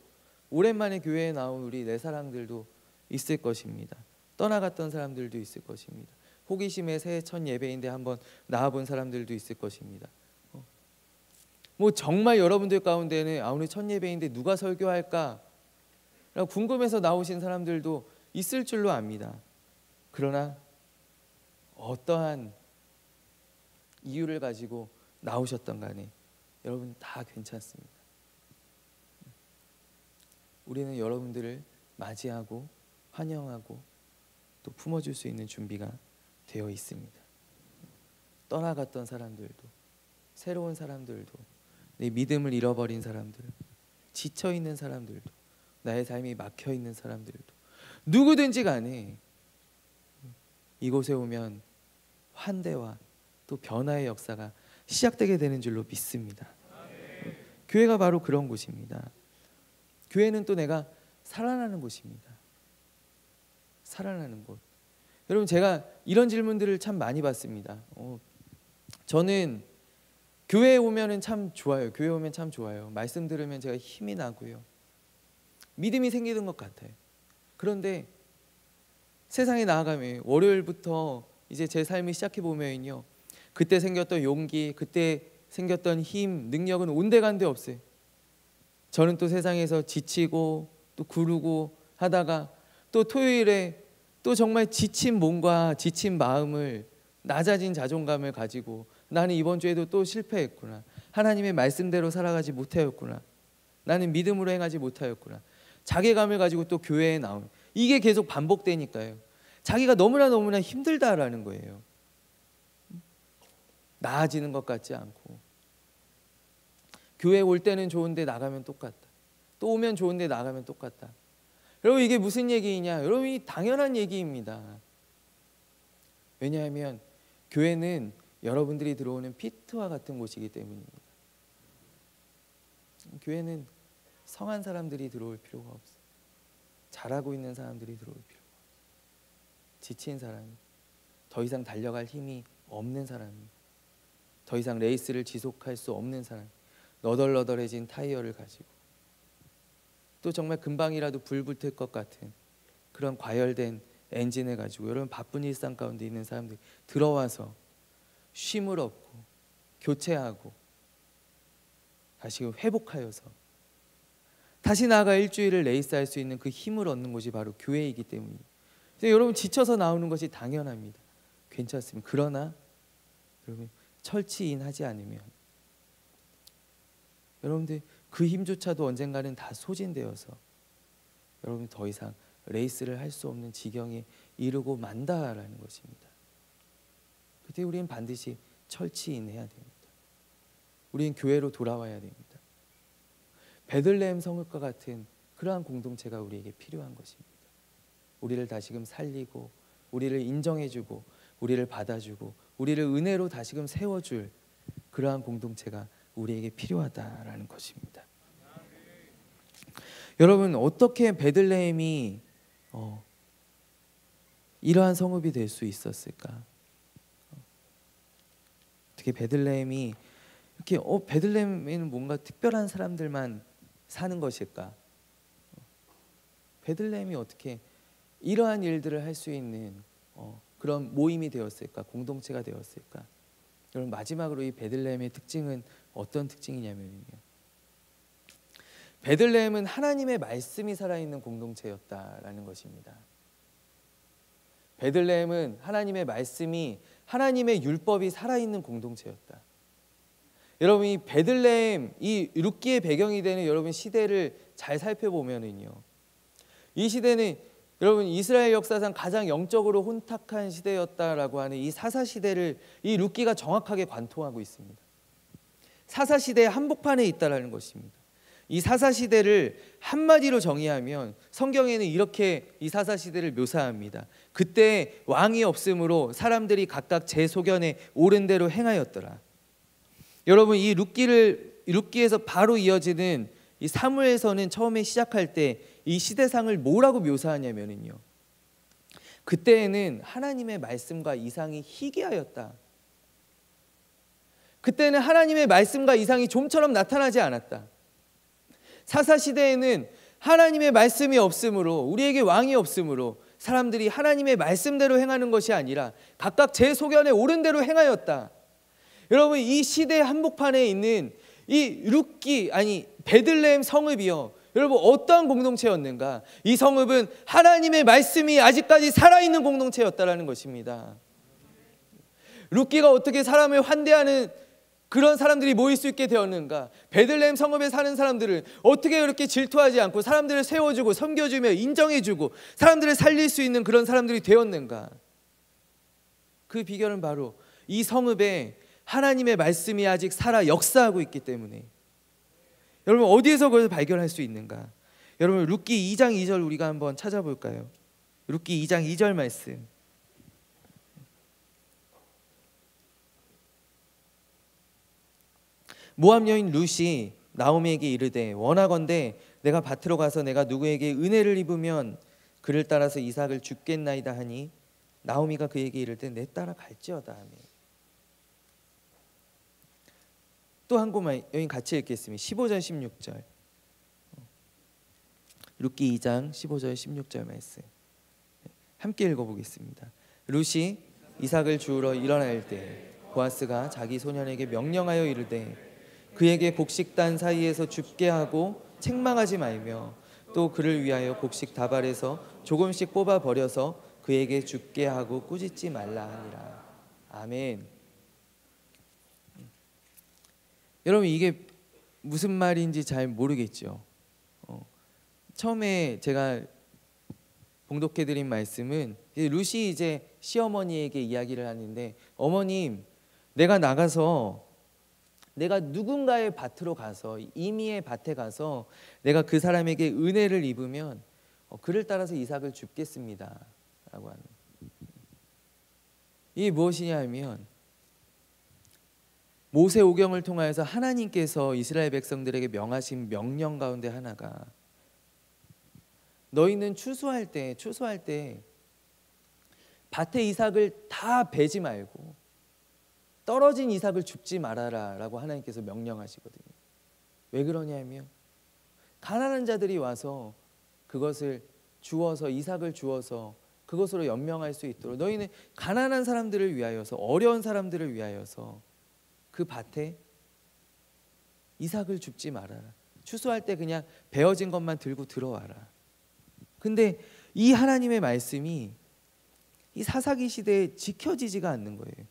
오랜만에 교회에 나온 우리 내 사랑들도 있을 것입니다. 떠나갔던 사람들도 있을 것입니다. 호기심에 새해 첫 예배인데 한번 나와본 사람들도 있을 것입니다. 뭐 정말 여러분들 가운데는 오늘 첫 예배인데 누가 설교할까 라고 궁금해서 나오신 사람들도 있을 줄로 압니다. 그러나 어떠한 이유를 가지고 나오셨던 간에 여러분 다 괜찮습니다. 우리는 여러분들을 맞이하고 환영하고 또 품어줄 수 있는 준비가 되어 있습니다. 떠나갔던 사람들도, 새로운 사람들도, 내 믿음을 잃어버린 사람들, 지쳐있는 사람들도, 나의 삶이 막혀있는 사람들도, 누구든지 간에 이곳에 오면 환대와 또 변화의 역사가 시작되게 되는 줄로 믿습니다. 교회가 바로 그런 곳입니다. 교회는 또 내가 살아나는 곳입니다. 살아나는 곳. 여러분, 제가 이런 질문들을 참 많이 받습니다. 저는 교회에 오면은 참 좋아요. 교회 오면 참 좋아요. 말씀 들으면 제가 힘이 나고요. 믿음이 생기는 것 같아요. 그런데 세상에 나아가면 월요일부터 이제 제 삶을 시작해 보면요, 그때 생겼던 용기, 그때 생겼던 힘, 능력은 온데간데 없어요. 저는 또 세상에서 지치고 또 구르고 하다가 또 토요일에 또 정말 지친 몸과 지친 마음을, 낮아진 자존감을 가지고 나는 이번 주에도 또 실패했구나. 하나님의 말씀대로 살아가지 못하였구나. 나는 믿음으로 행하지 못하였구나. 자괴감을 가지고 또 교회에 나오는, 이게 계속 반복되니까요. 자기가 너무나 힘들다라는 거예요. 나아지는 것 같지 않고, 교회 올 때는 좋은데 나가면 똑같다. 또 오면 좋은데 나가면 똑같다. 여러분 이게 무슨 얘기이냐? 여러분 이 당연한 얘기입니다. 왜냐하면 교회는 여러분들이 들어오는 피트와 같은 곳이기 때문입니다. 교회는 성한 사람들이 들어올 필요가 없어요. 잘하고 있는 사람들이 들어올 필요가 없어요. 지친 사람이, 더 이상 달려갈 힘이 없는 사람이, 더 이상 레이스를 지속할 수 없는 사람, 너덜너덜해진 타이어를 가지고 또 정말 금방이라도 불 붙을 것 같은 그런 과열된 엔진을 가지고 여러분 바쁜 일상 가운데 있는 사람들이 들어와서 쉼을 얻고 교체하고 다시 회복하여서 다시 나아가 일주일을 레이스할 수 있는 그 힘을 얻는 곳이 바로 교회이기 때문입니다. 여러분 지쳐서 나오는 것이 당연합니다. 괜찮습니다. 그러나 여러분 철치인하지 않으면 여러분들 그 힘조차도 언젠가는 다 소진되어서 여러분 더 이상 레이스를 할 수 없는 지경에 이르고 만다라는 것입니다. 그때 우리는 반드시 철치인해야 됩니다. 우리는 교회로 돌아와야 됩니다. 베들레헴 성읍과 같은 그러한 공동체가 우리에게 필요한 것입니다. 우리를 다시금 살리고 우리를 인정해주고 우리를 받아주고 우리를 은혜로 다시금 세워줄 그러한 공동체가 우리에게 필요하다라는 것입니다. 여러분 어떻게 베들레헴이 이러한 성읍이 될 수 있었을까? 어떻게 베들레헴이 이렇게 베들레헴에는 뭔가 특별한 사람들만 사는 것일까? 베들레헴이 어떻게 이러한 일들을 할 수 있는 그런 모임이 되었을까? 공동체가 되었을까? 여러분 마지막으로 이 베들레헴의 특징은 어떤 특징이냐면요, 베들레헴은 하나님의 말씀이 살아있는 공동체였다라는 것입니다. 베들레헴은 하나님의 말씀이, 하나님의 율법이 살아있는 공동체였다. 여러분 이 베들레헴, 이 룻기의 배경이 되는 여러분 시대를 잘 살펴보면은요, 이 시대는 여러분 이스라엘 역사상 가장 영적으로 혼탁한 시대였다라고 하는 이 사사 시대를 이 룻기가 정확하게 관통하고 있습니다. 사사 시대의 한복판에 있다라는 것입니다. 이 사사 시대를 한마디로 정의하면 성경에는 이렇게 이 사사 시대를 묘사합니다. 그때 왕이 없으므로 사람들이 각각 제 소견에 옳은 대로 행하였더라. 여러분 이 룻기에서 바로 이어지는 이 사무엘서는 처음에 시작할 때 이 시대상을 뭐라고 묘사하냐면요, 그때에는 하나님의 말씀과 이상이 희귀하였다. 그때는 하나님의 말씀과 이상이 좀처럼 나타나지 않았다. 사사 시대에는 하나님의 말씀이 없으므로, 우리에게 왕이 없으므로 사람들이 하나님의 말씀대로 행하는 것이 아니라 각각 제 소견에 옳은 대로 행하였다. 여러분 이 시대 한복판에 있는 이 룻기, 아니 베들레헴 성읍이요, 여러분 어떠한 공동체였는가? 이 성읍은 하나님의 말씀이 아직까지 살아있는 공동체였다라는 것입니다. 룻기가 어떻게 사람을 환대하는 그런 사람들이 모일 수 있게 되었는가? 베들레헴 성읍에 사는 사람들은 어떻게 그렇게 질투하지 않고 사람들을 세워주고 섬겨주며 인정해주고 사람들을 살릴 수 있는 그런 사람들이 되었는가? 그 비결은 바로 이 성읍에 하나님의 말씀이 아직 살아 역사하고 있기 때문에. 여러분 어디에서 그것을 발견할 수 있는가? 여러분 룻기 2장 2절 우리가 한번 찾아볼까요? 룻기 2장 2절 말씀. 모압 여인 룻이 나오미에게 이르되 원하건대 내가 밭으로 가서 내가 누구에게 은혜를 입으면 그를 따라서 이삭을 줍겠나이다 하니 나오미가 그에게 이르되 내 따라 갈지어다 하며. 또 한 곳만 여기 같이 읽겠습니다. 15절 16절. 룻기 2장 15절 16절 말씀 함께 읽어보겠습니다. 룻이 이삭을 주우러 일어날 때 보아스가 자기 소년에게 명령하여 이르되 그에게 곡식단 사이에서 줍게 하고 책망하지 말며 또 그를 위하여 곡식 다발에서 조금씩 뽑아 버려서 그에게 줍게 하고 꾸짖지 말라 하니라. 아멘. 여러분 이게 무슨 말인지 잘 모르겠죠. 처음에 제가 봉독해드린 말씀은 룻이 이제 시어머니에게 이야기를 하는데, 어머님 내가 나가서 내가 누군가의 밭으로 가서, 이미의 밭에 가서 내가 그 사람에게 은혜를 입으면 그를 따라서 이삭을 줍겠습니다 라고 하는, 이게 무엇이냐 하면 모세오경을 통하여서 하나님께서 이스라엘 백성들에게 명하신 명령 가운데 하나가, 너희는 추수할 때 밭에 이삭을 다 베지 말고 떨어진 이삭을 줍지 말아라 라고 하나님께서 명령하시거든요. 왜 그러냐면 가난한 자들이 와서 그것을 주어서, 이삭을 주어서 그것으로 연명할 수 있도록, 너희는 가난한 사람들을 위하여서, 어려운 사람들을 위하여서 그 밭에 이삭을 줍지 말아라. 추수할 때 그냥 베어진 것만 들고 들어와라. 근데 이 하나님의 말씀이 이 사사기 시대에 지켜지지가 않는 거예요.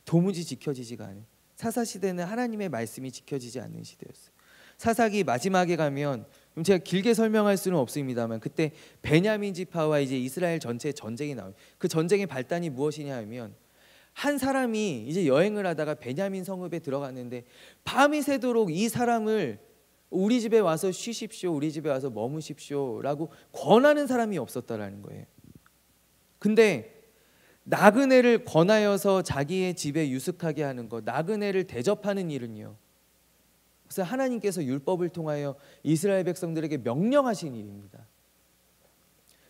도무지 지켜지지가 않아요. 사사 시대는 하나님의 말씀이 지켜지지 않는 시대였어요. 사사기 마지막에 가면, 제가 길게 설명할 수는 없습니다만, 그때 베냐민 지파와 이제 이스라엘 전체의 전쟁이 나와요. 그 전쟁의 발단이 무엇이냐 하면, 한 사람이 이제 여행을 하다가 베냐민 성읍에 들어갔는데 밤이 새도록 이 사람을 우리 집에 와서 쉬십시오, 우리 집에 와서 머무십시오 라고 권하는 사람이 없었다라는 거예요. 근데 나그네를 권하여서 자기의 집에 유숙하게 하는 것, 나그네를 대접하는 일은요, 그래서 하나님께서 율법을 통하여 이스라엘 백성들에게 명령하신 일입니다.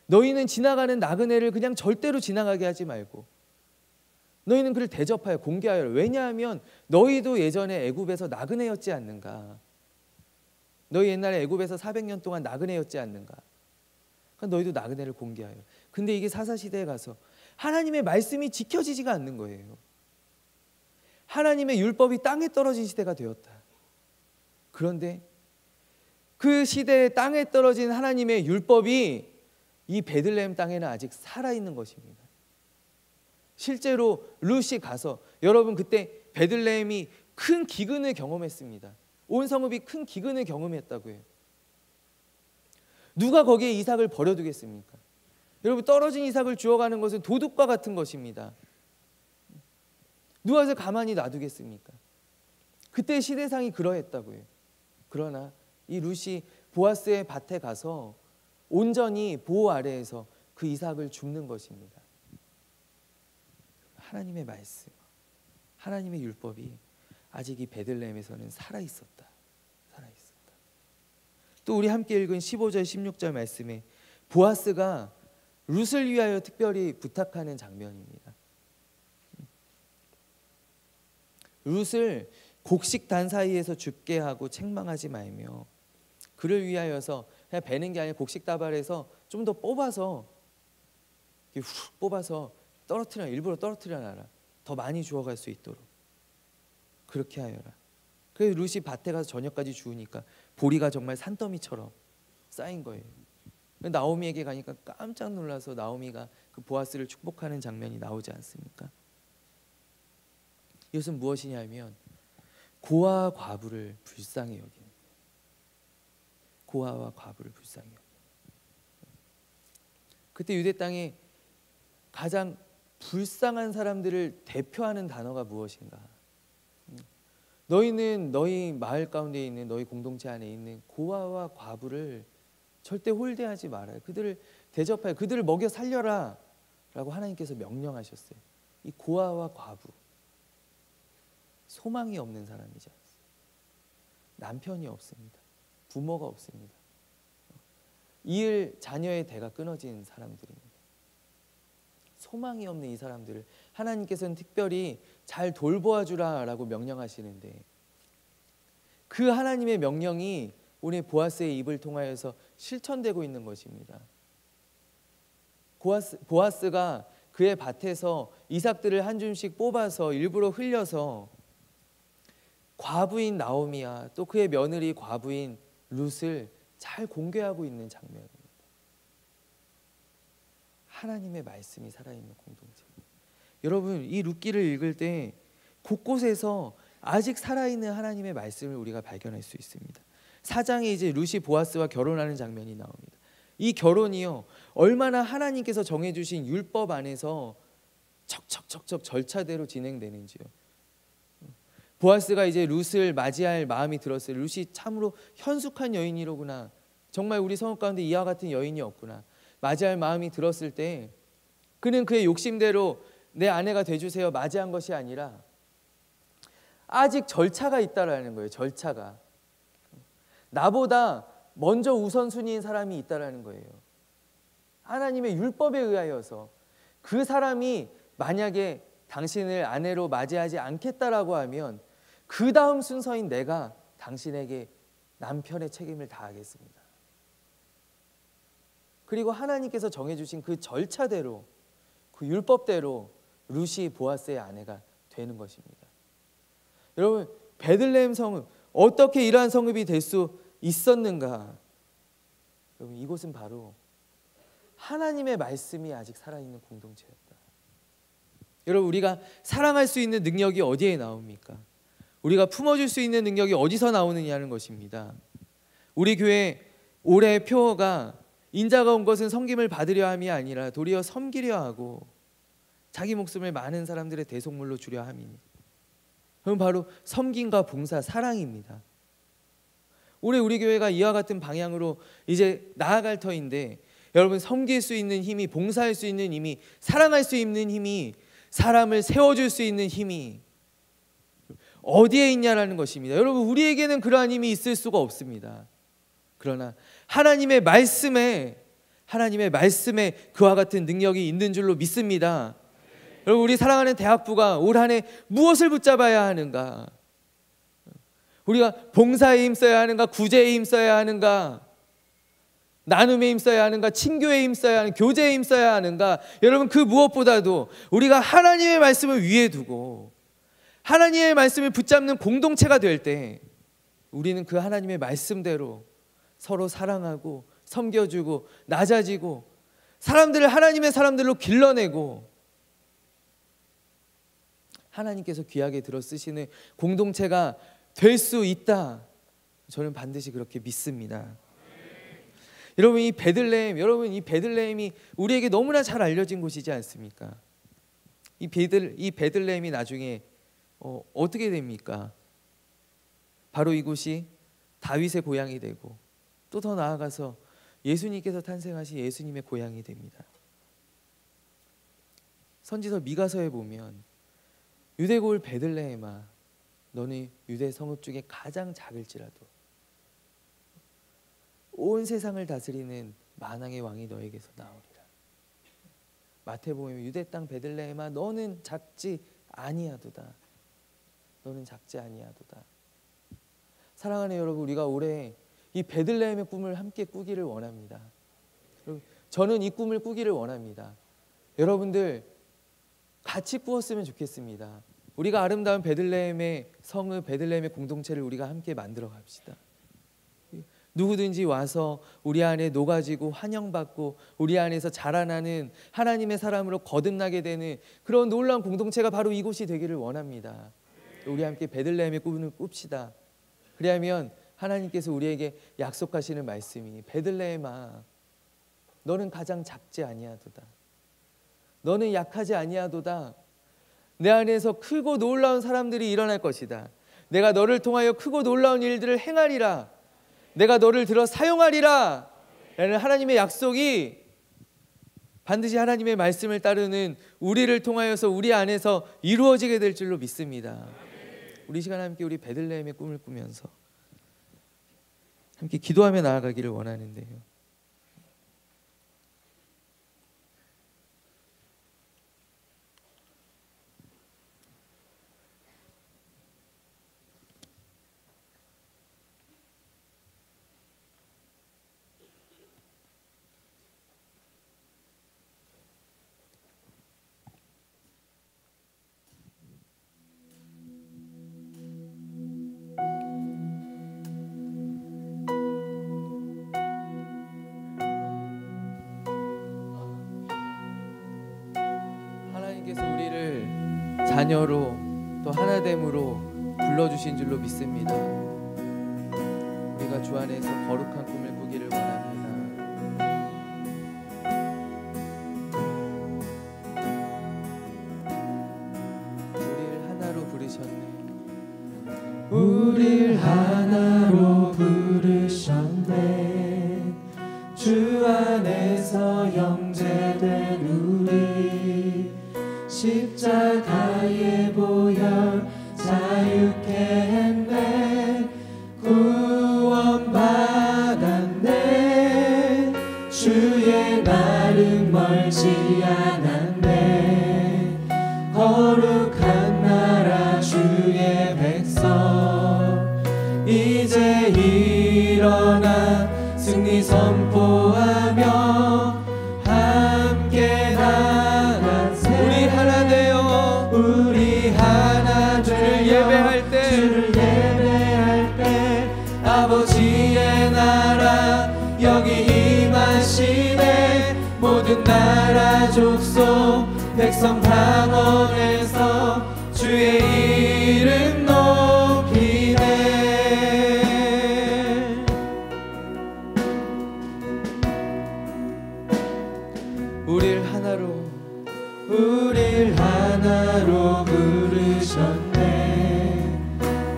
너희는 지나가는 나그네를 그냥 절대로 지나가게 하지 말고 너희는 그를 대접하여 공개하여. 왜냐하면 너희도 예전에 애굽에서 나그네였지 않는가. 너희 옛날에 애굽에서 400년 동안 나그네였지 않는가. 그러니까 너희도 나그네를 공개하여. 근데 이게 사사시대에 가서 하나님의 말씀이 지켜지지가 않는 거예요. 하나님의 율법이 땅에 떨어진 시대가 되었다. 그런데 그 시대에 땅에 떨어진 하나님의 율법이 이 베들레헴 땅에는 아직 살아있는 것입니다. 실제로 룻이 가서, 여러분 그때 베들레헴이 큰 기근을 경험했습니다. 온 성읍이 큰 기근을 경험했다고 해요. 누가 거기에 이삭을 버려두겠습니까? 여러분, 떨어진 이삭을 주워가는 것은 도둑과 같은 것입니다. 누가 그래서 가만히 놔두겠습니까? 그때 시대상이 그러했다고 해요. 그러나 이 룻이 보아스의 밭에 가서 온전히 보호 아래에서 그 이삭을 줍는 것입니다. 하나님의 말씀, 하나님의 율법이 아직 이 베들레헴에서는 살아있었다. 또 우리 함께 읽은 15절 16절 말씀에 보아스가 룻을 위하여 특별히 부탁하는 장면입니다. 룻을 곡식단 사이에서 줍게 하고 책망하지 말며 그를 위하여서 그냥 베는 게 아니라 곡식다발에서 좀 더 뽑아서 훅 뽑아서 일부러 떨어뜨려 놔라. 더 많이 주워갈 수 있도록 그렇게 하여라. 그래서 룻이 밭에 가서 저녁까지 주우니까 보리가 정말 산더미처럼 쌓인 거예요. 나오미에게 가니까 깜짝 놀라서 나오미가 그 보아스를 축복하는 장면이 나오지 않습니까? 이것은 무엇이냐면 고아와 과부를 불쌍히 여기는 거예요. 고아와 과부를 불쌍히 여기는 거예요. 그때 유대 땅에 가장 불쌍한 사람들을 대표하는 단어가 무엇인가? 너희는 너희 마을 가운데 있는, 너희 공동체 안에 있는 고아와 과부를 절대 홀대하지 말아요. 그들을 대접하여 그들을 먹여 살려라 라고 하나님께서 명령하셨어요. 이 고아와 과부, 소망이 없는 사람이지 않습니까? 남편이 없습니다. 부모가 없습니다. 이을 자녀의 대가 끊어진 사람들입니다. 소망이 없는 이 사람들을 하나님께서는 특별히 잘 돌보아주라 라고 명령하시는데, 그 하나님의 명령이 오늘 보아스의 입을 통하여서 실천되고 있는 것입니다. 보아스가 그의 밭에서 이삭들을 한 줌씩 뽑아서 일부러 흘려서 과부인 나오미와 또 그의 며느리 과부인 룻을 잘 공개하고 있는 장면입니다. 하나님의 말씀이 살아있는 공동체. 여러분, 이 룻기를 읽을 때 곳곳에서 아직 살아있는 하나님의 말씀을 우리가 발견할 수 있습니다. 4장에 이제 룻이 보아스와 결혼하는 장면이 나옵니다. 이 결혼이요, 얼마나 하나님께서 정해주신 율법 안에서 척척척척 절차대로 진행되는지요. 보아스가 이제 룻을 맞이할 마음이 들었어요. 룻이 참으로 현숙한 여인이로구나. 정말 우리 성읍 가운데 이와 같은 여인이 없구나. 맞이할 마음이 들었을 때 그는 그의 욕심대로 내 아내가 돼주세요 맞이한 것이 아니라 아직 절차가 있다라는 거예요. 절차가. 나보다 먼저 우선순위인 사람이 있다라는 거예요. 하나님의 율법에 의하여서 그 사람이 만약에 당신을 아내로 맞이하지 않겠다라고 하면 그 다음 순서인 내가 당신에게 남편의 책임을 다하겠습니다. 그리고 하나님께서 정해주신 그 절차대로 그 율법대로 룻이 보아스의 아내가 되는 것입니다. 여러분, 베들레헴 성읍 어떻게 이러한 성읍이 될 수 있었는가? 여러분, 이곳은 바로 하나님의 말씀이 아직 살아있는 공동체였다. 여러분, 우리가 사랑할 수 있는 능력이 어디에 나옵니까? 우리가 품어줄 수 있는 능력이 어디서 나오느냐는 것입니다. 우리 교회 올해 표어가 인자가 온 것은 섬김을 받으려 함이 아니라 도리어 섬기려 하고 자기 목숨을 많은 사람들의 대속물로 주려 함이니, 그럼 바로 섬김과 봉사, 사랑입니다. 올해 우리 교회가 이와 같은 방향으로 이제 나아갈 터인데, 여러분, 섬길 수 있는 힘이, 봉사할 수 있는 힘이, 사랑할 수 있는 힘이, 사람을 세워줄 수 있는 힘이 어디에 있냐라는 것입니다. 여러분, 우리에게는 그러한 힘이 있을 수가 없습니다. 그러나 하나님의 말씀에 그와 같은 능력이 있는 줄로 믿습니다. 여러분, 우리 사랑하는 대학부가 올 한 해 무엇을 붙잡아야 하는가? 우리가 봉사에 힘써야 하는가? 구제에 힘써야 하는가? 나눔에 힘써야 하는가? 친교에 힘써야 하는가? 교제에 힘써야 하는가? 여러분, 그 무엇보다도 우리가 하나님의 말씀을 위에 두고 하나님의 말씀을 붙잡는 공동체가 될 때 우리는 그 하나님의 말씀대로 서로 사랑하고 섬겨주고 낮아지고 사람들을 하나님의 사람들로 길러내고 하나님께서 귀하게 들어 쓰시는 공동체가 될 수 있다. 저는 반드시 그렇게 믿습니다. 여러분, 이 베들레헴이 우리에게 너무나 잘 알려진 곳이지 않습니까? 이 베들레헴이 나중에 어떻게 됩니까? 바로 이곳이 다윗의 고향이 되고 또 더 나아가서 예수님께서 탄생하신 예수님의 고향이 됩니다. 선지서 미가서에 보면 유대 고을 베들레헴아, 너는 유대 성읍 중에 가장 작을지라도 온 세상을 다스리는 만왕의 왕이 너에게서 나오리라. 마태복음에 유대 땅 베들레헴아, 너는 작지 아니하도다. 너는 작지 아니하도다. 사랑하는 여러분, 우리가 올해 이 베들레헴의 꿈을 함께 꾸기를 원합니다. 저는 이 꿈을 꾸기를 원합니다. 여러분들 같이 꾸었으면 좋겠습니다. 우리가 아름다운 베들레헴의 성읍, 베들레헴의 공동체를 우리가 함께 만들어 갑시다. 누구든지 와서 우리 안에 녹아지고 환영받고 우리 안에서 자라나는 하나님의 사람으로 거듭나게 되는 그런 놀라운 공동체가 바로 이곳이 되기를 원합니다. 우리 함께 베들레헴의 꿈을 꿉시다. 그리하면 하나님께서 우리에게 약속하시는 말씀이, 베들레헴아, 너는 가장 작지 아니하도다. 너는 약하지 아니하도다. 내 안에서 크고 놀라운 사람들이 일어날 것이다. 내가 너를 통하여 크고 놀라운 일들을 행하리라. 내가 너를 들어 사용하리라. 라는 하나님의 약속이 반드시 하나님의 말씀을 따르는 우리를 통하여서 우리 안에서 이루어지게 될 줄로 믿습니다. 우리 시간 함께 우리 베들레헴의 꿈을 꾸면서 함께 기도하며 나아가기를 원하는데요. 자녀로 또 하나됨으로 불러주신 줄로 믿습니다. 우리가 주 안에서 거룩한 꿈을 꾸기를 원합니다. 우리를 하나로 부르셨네. 우리를 하나로 부르셨네. 주 안에서 형제된 우리 십자가의 보혈 자유케 했네. 구원받았네. 주의 날은 멀지 않았네. 거룩한 나라 주의 백성 이제 일어나 승리 선포하며 함께 나가세. 우리 하나 되어 우리 하나 주를 예배할 때 아버지의 나라 여기 임하시네. 모든 나라 족속 백성 방언에서 주의 이름 높이네. 우릴 하나로 부르셨네.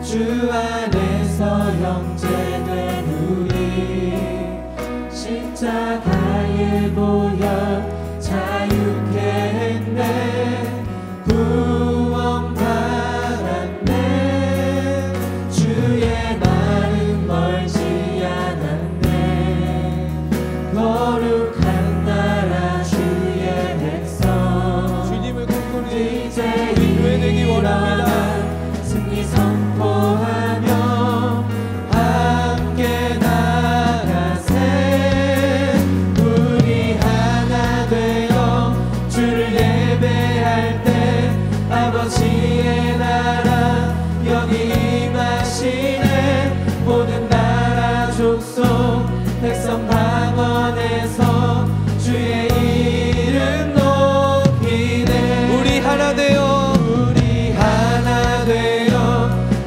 주 안에서 형제된 우리 십자가의 보혈 자유케 했네. 구원받았네. 주의 날은 멀지 않았네. 거룩한 나라 주의 백성 주님을 꿈꾸는 이제 교회 되기 원합니다. 승리 선포하며 함께 나가세. 우리 하나 되어 주를 예배할 때 아버지의 나라 여기 임하시네. 모든 나라 족속 백성 방언에서 주의 이름 높이네. 우리 하나 되어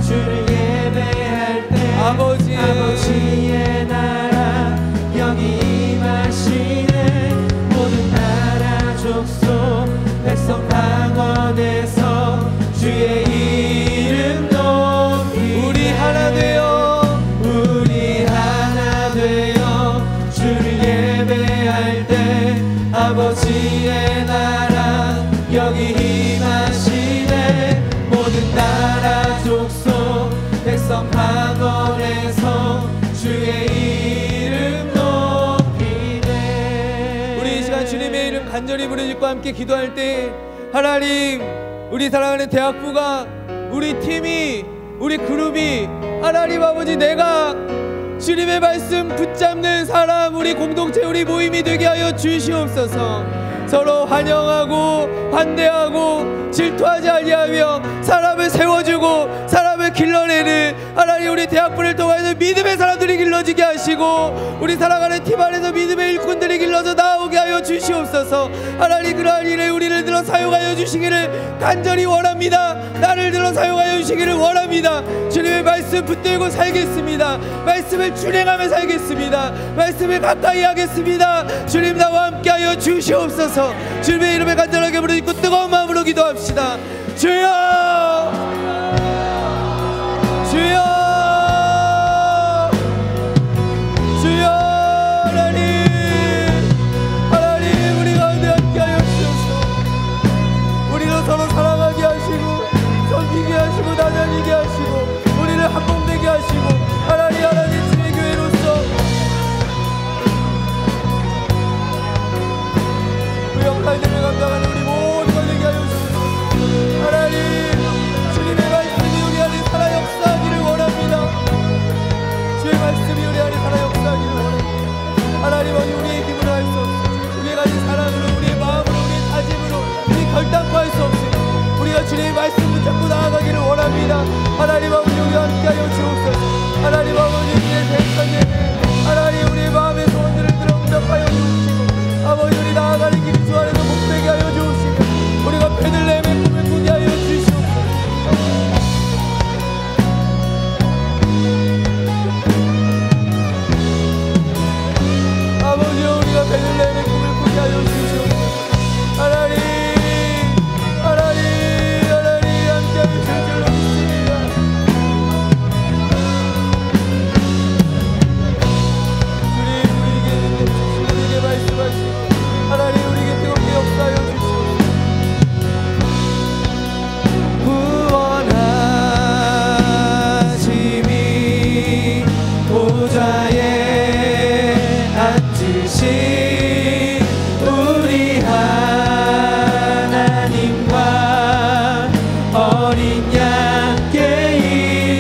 주를 예배할 때 아버지의 나라 여기 임하시네. 모든 나라 족속 백성 방언에서 주의 이름 높이네. 우리 하나 되어 주를 예배할 때 아버지의 나라 여기 임하시네. 모든 나라 족속 백성 방언에서 주의 이름 높이네. 우리 이 시간 주님의 이름 간절히 부르짖고 함께 기도할 때 하나님, 우리 사랑하는 대학부가, 우리 팀이, 우리 그룹이 하나님 아버지 내가 주님의 말씀 붙잡는 사람, 우리 공동체, 우리 모임이 되게 하여 주시옵소서. 서로 환영하고 환대하고 질투하지 아니하며 사람을 세워주고 사람을 길러내는 하나님, 우리 대학부를 통해서 믿음의 사람들이 길러지게 하시고 우리 사랑하는 팀 안에서 믿음의 일꾼들이 길러져 나오게 하여 주시옵소서. 하나님, 그러한 일에 우리를 들어 사용하여 주시기를 간절히 원합니다. 나를 들어 사용하여 주시기를 원합니다. 주님의 말씀 붙들고 살겠습니다. 말씀을 준행하며 살겠습니다. 말씀을 가까이 하겠습니다. 주님 나와 함께하여 주시옵소서. 주님의 이름에 간절하게 부르짖고 뜨거운 마음으로 기도합시다. 주여, 주여, 주여. 하나님 우리 가운데 함께하여 주옵소서. 우리를 서로 사랑하게 하시고 섬기게 하시고 나누게 하시고 우리를 한몸되게 하시고 하나님 주의 교회로서 그 역할들을 감당하는 우리 모두가 되게 하여 주옵소서. 하나님, 주님의 말씀이 우리 안에 살아 역사하기를 원합니다. 주의 말씀이 우리 안에 살아 역사하기를 원합니다. 하나님, 우리의 힘으로 할 수 없습니다. 우리가 가진 사랑으로, 우리의 마음으로, 우리의 다짐으로, 우리 결단코 할 수 없습니다. 우리가 주님의 말씀 붙잡고 나아가기를 원합니다. 하나님 아버지, 우리와 함께하여 주옵소서. 하나님 아버지, 우리의 대선 예배, 하나님 우리의 마음의 소원들을 들어 응답하여 주옵시고 아버지, 우리 나아가는 길 주 안에서 복되게 하여 주옵시고 우리가 베들레헴의 꿈을 꾸게 하여 주시옵소서. 아버지, 우리가 베들레헴의 꿈을 꾸게 하여 주시옵소서. 하나님 함께하여 주실 줄로 믿습니다. 앉으신 우리 하나님과 어린 양께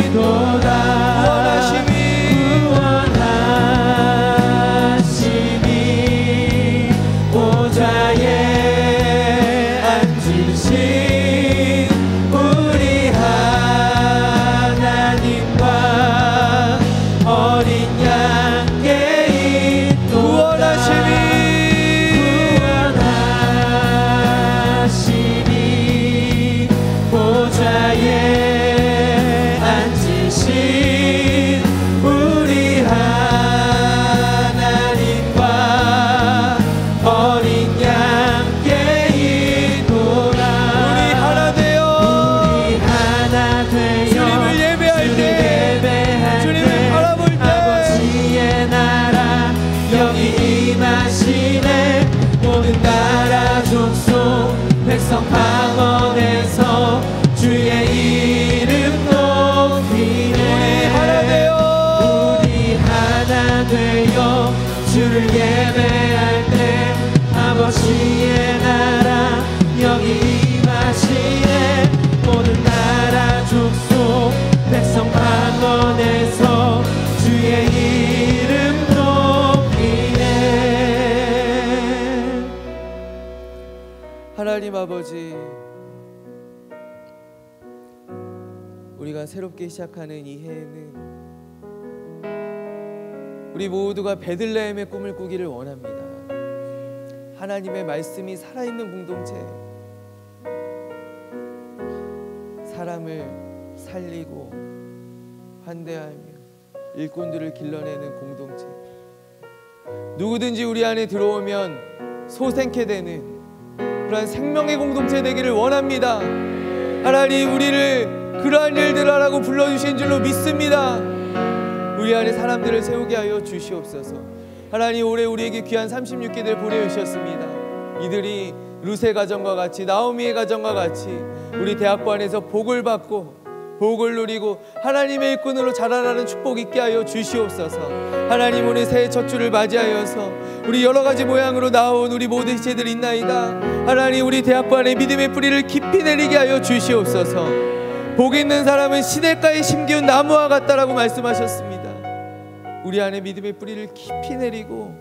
이도다. 구원하심이 보좌에 앉으신 우리 하나님과 어린 양께 구원하심이 보좌에 앉으신 우리 하나님과 어린 양께 이도다. 우리 하나 되어 주님을 예배할 때, 주님을 바라볼 때 아버지의 나라 여기 임하시네. 모든 나라 족속 백성 방언에서 주의 이름 높이네. 우리 하나 되어 주를 예배할 때 아버지의 나라 여기 임하시네. 모든 나라 족속 백성 방언에서 주의 이름 높이네. 하나님 아버지, 우리가 새롭게 시작하는 이 해에는 우리 모두가 베들레헴의 꿈을 꾸기를 원합니다. 하나님의 말씀이 살아있는 공동체, 사람을 살리고 환대하며 일꾼들을 길러내는 공동체, 누구든지 우리 안에 들어오면 소생케 되는 그러한 생명의 공동체 되기를 원합니다. 하나님, 우리를 그러한 일들을 하라고 불러주신 줄로 믿습니다. 우리 안에 사람들을 세우게 하여 주시옵소서. 하나님, 올해 우리에게 귀한 36기들 보내주셨습니다. 이들이 루세 가정과 같이, 나오미의 가정과 같이 우리 대학부 안에서 복을 받고 복을 누리고 하나님의 일꾼으로 자라나는 축복 있게 하여 주시옵소서. 하나님, 오늘 새해 첫 주를 맞이하여서 우리 여러 가지 모양으로 나온 우리 모든 시체들 있나이다. 하나님, 우리 대학부 안에 믿음의 뿌리를 깊이 내리게 하여 주시옵소서. 복 있는 사람은 시냇가에 심기운 나무와 같다라고 말씀하셨습니다. 우리 안에 믿음의 뿌리를 깊이 내리고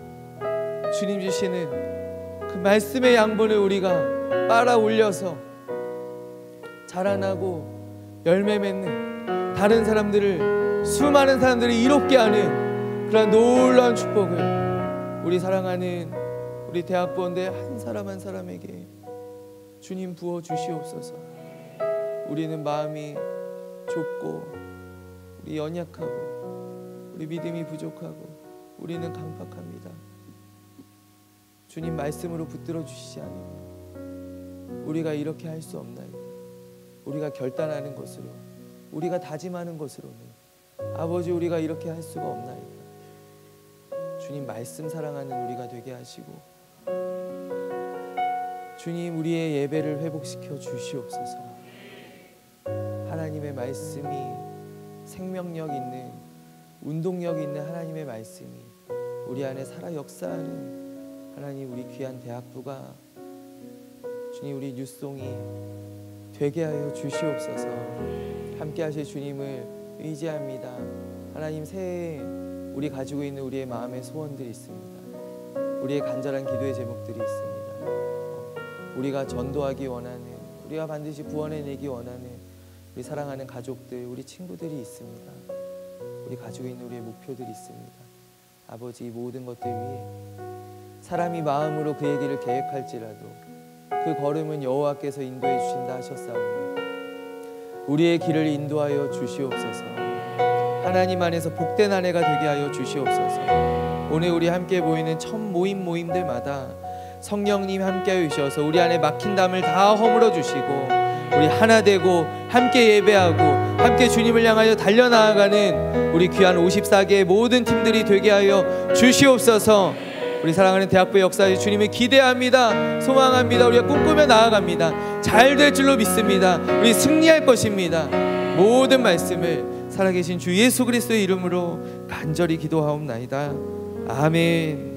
주님 주시는 그 말씀의 양분을 우리가 빨아 올려서 자라나고 열매 맺는, 다른 사람들을, 수많은 사람들을 이롭게 하는 그런 놀라운 축복을 우리 사랑하는 우리 대학부원대 한 사람 한 사람에게 주님 부어 주시옵소서. 우리는 마음이 좁고, 우리 연약하고, 우리 믿음이 부족하고, 우리는 강팍합니다. 주님 말씀으로 붙들어 주시지 않으면 우리가 이렇게 할 수 없나요? 우리가 결단하는 것으로, 우리가 다짐하는 것으로는 아버지, 우리가 이렇게 할 수가 없나이까. 주님 말씀 사랑하는 우리가 되게 하시고, 주님 우리의 예배를 회복시켜 주시옵소서. 하나님의 말씀이 생명력 있는, 운동력 있는 하나님의 말씀이 우리 안에 살아 역사하는 하나님, 우리 귀한 대학부가 주님 우리 뉴송이 되게 하여 주시옵소서. 함께 하실 주님을 의지합니다. 하나님, 새해에 우리 가지고 있는 우리의 마음의 소원들이 있습니다. 우리의 간절한 기도의 제목들이 있습니다. 우리가 전도하기 원하는, 우리가 반드시 구원해내기 원하는 우리 사랑하는 가족들, 우리 친구들이 있습니다. 우리 가지고 있는 우리의 목표들이 있습니다. 아버지, 이 모든 것들 위해 사람이 마음으로 그의 길을 계획할지라도 그 걸음은 여호와께서 인도해 주신다 하셨사오니 우리의 길을 인도하여 주시옵소서. 하나님 안에서 복된 한 해가 되게 하여 주시옵소서. 오늘 우리 함께 모이는 첫 모임들마다 성령님 함께 하셔서 우리 안에 막힌 담을 다 허물어 주시고 우리 하나 되고 함께 예배하고 함께 주님을 향하여 달려나아가는 우리 귀한 54개의 모든 팀들이 되게 하여 주시옵소서. 우리 사랑하는 대학부의 역사에 주님을 기대합니다. 소망합니다. 우리가 꿈꾸며 나아갑니다. 잘 될 줄로 믿습니다. 우리 승리할 것입니다. 모든 말씀을 살아계신 주 예수 그리스도의 이름으로 간절히 기도하옵나이다. 아멘.